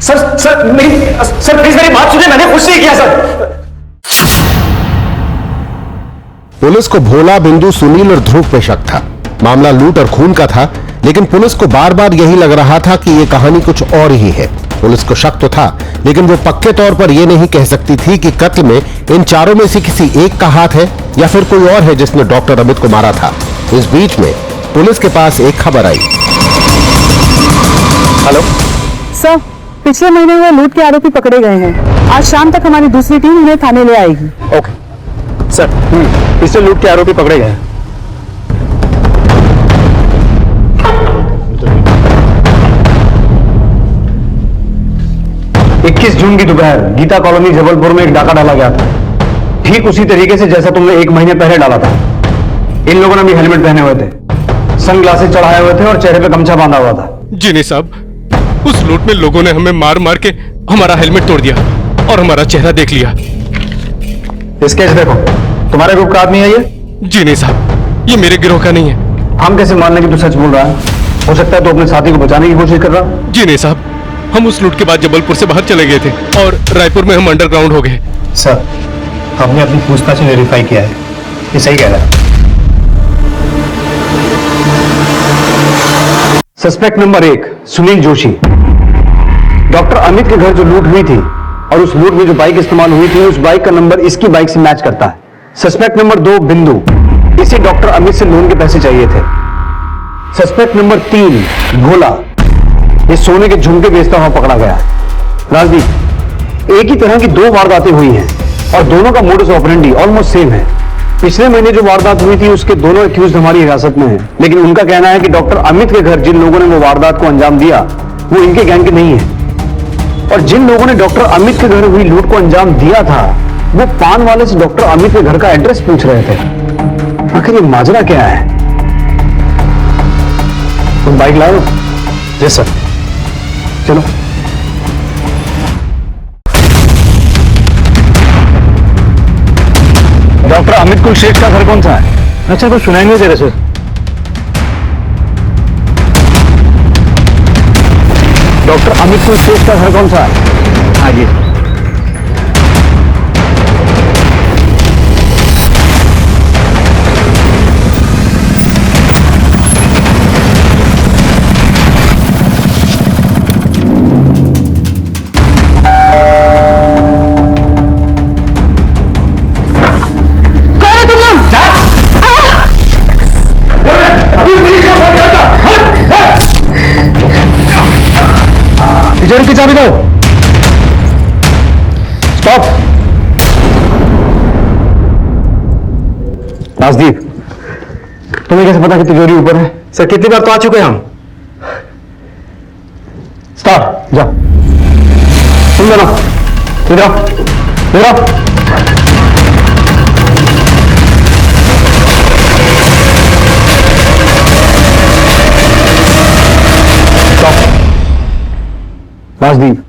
सर प्लीज मेरी बात सुनिए, मैंने कुछ नहीं किया सर। पुलिस को भोला, बिंदु, सुनील और ध्रुव पे शक था। मामला लूट और खून का था, लेकिन पुलिस को बार बार यही लग रहा था कि ये कहानी कुछ और ही है। पुलिस को शक तो था, लेकिन वो पक्के तौर पर यह नहीं कह सकती थी कि कत्ल में इन चारों में से किसी एक का हाथ है या फिर कोई और है जिसने डॉक्टर अमित को मारा था। इस बीच में पुलिस के पास एक खबर आई। हेलो सर, पिछले महीने हुए लूट के आरोपी पकड़े गए हैं। आज शाम तक हमारी दूसरी टीम उन्हें थाने ले आएगी। ओके सर, पिछले लूट के आरोपी पकड़े गए हैं। 21 जून की दोपहर गीता कॉलोनी जबलपुर में एक डाका डाला गया था, ठीक उसी तरीके से जैसा तुमने 1 महीने पहले डाला था। इन लोगों ने भी हेलमेट पहने हुए थे, सन ग्लासेस चढ़ाए हुए थे और चेहरे पे गमछा बांधा हुआ था। जी नहीं साहब, उस लूट में लोगों ने हमें मार मार के हमारा हेलमेट तोड़ दिया और हमारा चेहरा देख लिया। स्केच देखो, तुम्हारे ग्रुप का आदमी है ये? जी नहीं साहब, ये मेरे गिरोह का नहीं है। हम कैसे मान लें कि तू सच बोल रहा है? हो सकता है तो अपने साथी को बचाने की कोशिश कर रहा। जी नहीं साहब, हम उस लूट के बाद जबलपुर से बाहर चले गए थे और रायपुर में हम अंडरग्राउंड हो गए। सर, हमने अपनी पूछताछ में वेरीफाई किया है, ये सही कह रहा है। Suspect number 1 Sunil Joshi. Doctor Amit के घर जो लूट हुई थी और उस लूट में जो बाइक इस्तेमाल हुई थी, उस बाइक का नंबर इसकी बाइक से मैच करता है। सस्पेक्ट नंबर 2 बिंदु, इसे डॉक्टर अमित से लोन के पैसे चाहिए थे। सस्पेक्ट नंबर 3 भोला, ये सोने के झुमके बेचता हुआ पकड़ा गया। राजदीप, एक ही तरह की 2 वारदातें हुई हैं और दोनों का मोडस ऑपरेंडी ऑलमोस्ट सेम है। पिछले महीने जो वारदात हुई थी उसके दोनों एक्यूज हमारी हिरासत में हैं, लेकिन उनका कहना है कि डॉक्टर अमित के घर जिन लोगों ने वो वारदात को अंजाम दिया वो इनके गैंग के नहीं है। और जिन लोगों ने डॉक्टर अमित के घर हुई लूट को अंजाम दिया था वो पान वाले से डॉक्टर अमित के घर का एड्रेस पूछ रहे थे। आखिर ये माजरा क्या है? तुम बाइक लाओ? जी सर। चलो। डॉक्टर अमित कुलश्रेष्ठ का घर कौन सा है? अच्छा, कुछ सुनाई नहीं दे रहे सर। डॉक्टर अमित कुलश्रेष्ठ का घर कौन सा है? हाँ जी। तिजोरी की चाबी दो। स्टॉप। राजदीप, तुम्हें कैसे पता कि तिजोरी ऊपर है? सर, कितनी बार तो आ चुके हैं हम। स्टॉप, जाओ। तुम दोनों इधर आओ, इधर आओ। राजदीप,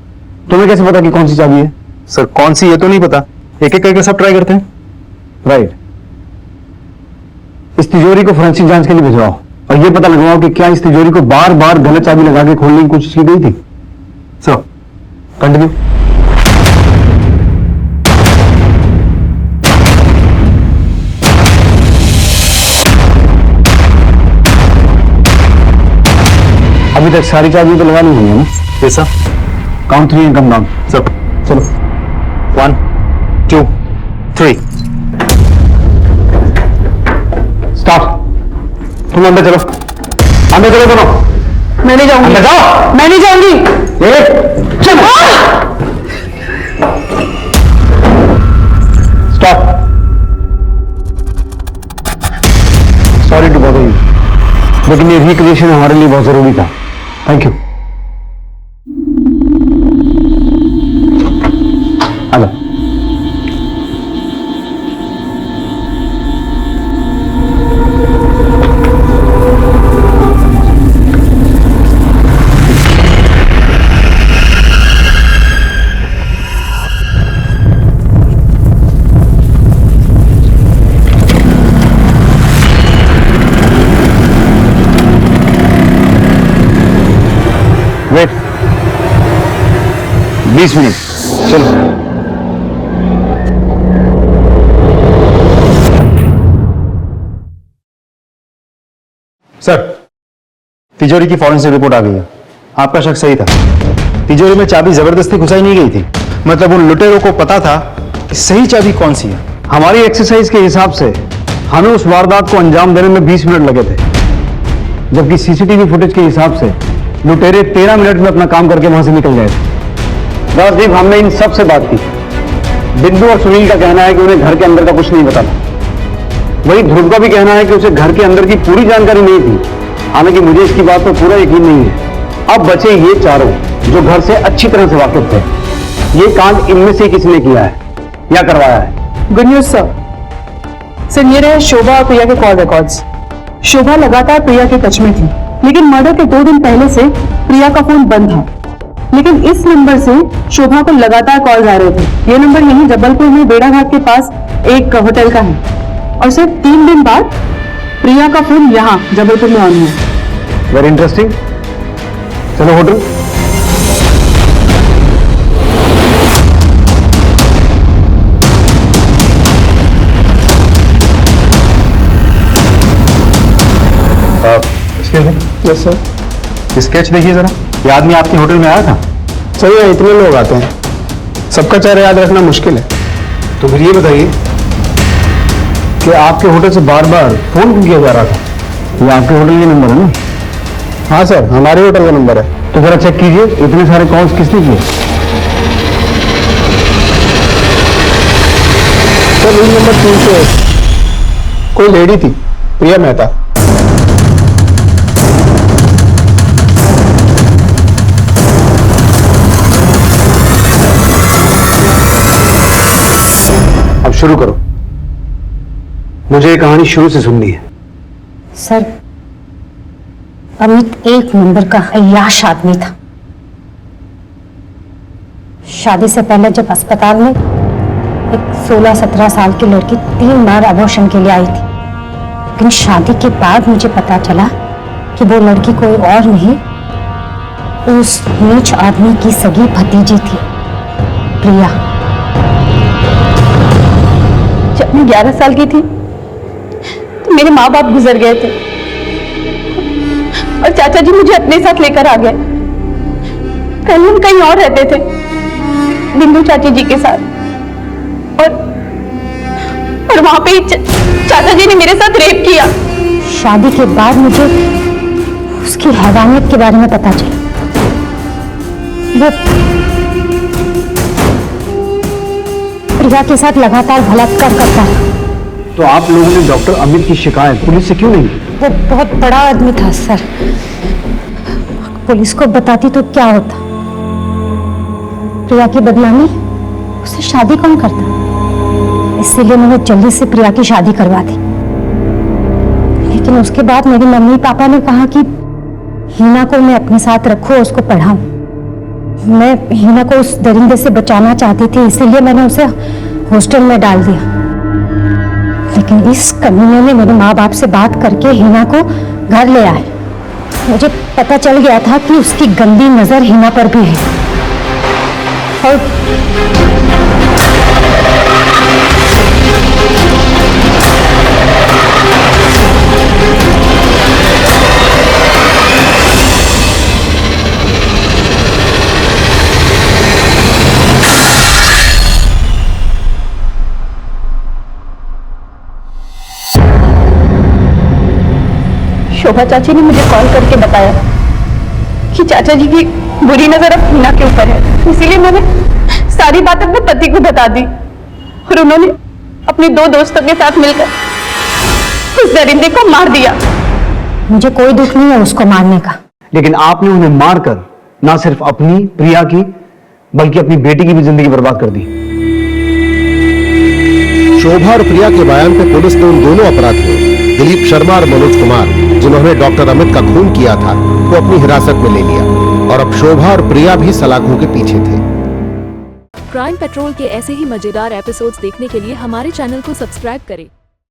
तुम्हें कैसे पता कि कौन सी चाबी है? सर, कौन सी ये तो नहीं पता, एक एक करके सब ट्राई करते हैं। राइट। इस तिजोरी को फोरेंसिक जांच के लिए भिजवाओ और ये पता लगवाओ कि क्या इस तिजोरी को बार बार गलत चाबी लगा के खोलने की कोशिश की गई थी। So continue. अभी तक सारी चाबी तो लगा ली हुई है ना? कैसा? Count 3 and come down. सब चलो। 1 2 3। स्टॉप। तुम अंदर चलो, अंदर चलो दोनों। मैं नहीं जाऊंगी। अंदर जाओ। मैं नहीं जाऊंगी। चलो। Stop. Sorry to bother you, लेकिन ये रिक्रिएशन हमारे लिए बहुत जरूरी था। Thank you. Hello. Wait 20 minute. चलो। सर, तिजोरी की फॉरेंसिक रिपोर्ट आ गई है। आपका शक सही था, तिजोरी में चाबी जबरदस्ती घुसाई नहीं गई थी। मतलब उन लुटेरों को पता था कि सही चाबी कौन सी है। हमारी एक्सरसाइज के हिसाब से हमें उस वारदात को अंजाम देने में 20 मिनट लगे थे, जबकि सीसीटीवी फुटेज के हिसाब से लुटेरे 13 मिनट में अपना काम करके वहां से निकल गए थे। राजदीप, हमने इन सब से बात की। बिंदु और सुनील का कहना है कि उन्हें घर के अंदर का कुछ नहीं पता था। वही ध्रुव का भी कहना है कि उसे घर के अंदर की पूरी जानकारी नहीं थी। हालांकि मुझे इसकी बात पर पूरा यकीन नहीं है। अब बचे ये चारों जो घर से अच्छी तरह से वाकिफ थे। ये कांड इनमें से किसी ने किया है या करवाया है? Good news sir. सर, ये रहे शोभा और प्रिया के कॉल रिकॉर्ड्स। शोभा लगातार प्रिया के टच में थी, लेकिन मर्डर के 2 दिन पहले से प्रिया का फोन बंद था। लेकिन इस नंबर से शोभा को लगातार कॉल आ रहे थे। ये नंबर यहीं जबलपुर में बेड़ाघाट के पास एक होटल का है और सिर्फ 3 दिन बाद प्रिया का फोन यहाँ जबलपुर में ऑन हुआ। Very interesting. चलो होटल। Yes sir. स्केच देखिए जरा, ये आदमी आपके होटल में आया था? सही है, इतने लोग आते हैं, सबका चेहरा याद रखना मुश्किल है। तो फिर ये बताइए कि आपके होटल से बार बार फोन क्यों किया जा रहा था? ये आपके होटल का नंबर है ना? हाँ सर, हमारे होटल का नंबर है। तो जरा चेक कीजिए इतने सारे कॉल्स किसने किए? सर रूम नंबर 301 कोई लेडी थी, प्रिया मेहता। अब शुरू करो, मुझे ये कहानी शुरू से सुननी है। सर, अमित एक नंबर का अय्याश आदमी था। शादी से पहले जब अस्पताल में एक 16-17 साल की लड़की 3 बार अबॉर्शन के लिए आई थी, लेकिन शादी के बाद मुझे पता चला कि वो लड़की कोई और नहीं, उस नीच आदमी की सगी भतीजी थी, प्रिया। जब मैं 11 साल की थी तो मेरे माँ बाप गुजर गए थे और चाचा जी मुझे अपने साथ लेकर आ गए। पहले हम कहीं और रहते थे, बिंदु चाची जी के साथ, और वहां पे चाचा जी ने मेरे साथ रेप किया। शादी के बाद मुझे उसकी हैवानियत के बारे में पता चला। वो प्रिया के साथ लगातार बलात्कार करता है। तो आप लोगों ने डॉक्टर अमित की शिकायत पुलिस से क्यों नहीं की? वो बहुत बड़ा आदमी था सर, पुलिस को बताती तो क्या होता। प्रिया की बदनामी, उसे शादी कौन करता? इसीलिए मैंने जल्दी से प्रिया की शादी करवा दी। लेकिन उसके बाद मेरी मम्मी पापा ने कहा कि हीना को मैं अपने साथ रखूं, उसको पढ़ाऊं। मैं हीना को उस दरिंदे से बचाना चाहती थी, इसीलिए मैंने उसे हॉस्टल में डाल दिया। लेकिन इस कमीने ने मेरे माँ बाप से बात करके हीना को घर ले आए। मुझे पता चल गया था कि उसकी गंदी नजर हीना पर भी है। और शोभा चाची ने मुझे कॉल करके बताया कि चाचा जी की बुरी नजर अब हीना के ऊपर है, इसीलिए मैंने सारी बात अपने पति को बता दी और उन्होंने अपने 2 दोस्तों के साथ मिलकर उस दरिंदे को मार दिया। मुझे कोई दुख नहीं है उसको मारने का, लेकिन आपने उन्हें मारकर ना सिर्फ अपनी प्रिया की बल्कि अपनी बेटी की भी जिंदगी बर्बाद कर दी। शोभा और प्रिया के बयान पे पुलिस ने उन दोनों अपराधियों दिलीप शर्मा और मनोज कुमार, जिन्होंने डॉक्टर अमित का खून किया था, को अपनी हिरासत में ले लिया और अब शोभा और प्रिया भी सलाखों के पीछे थे। क्राइम पेट्रोल के ऐसे ही मजेदार एपिसोड्स देखने के लिए हमारे चैनल को सब्सक्राइब करें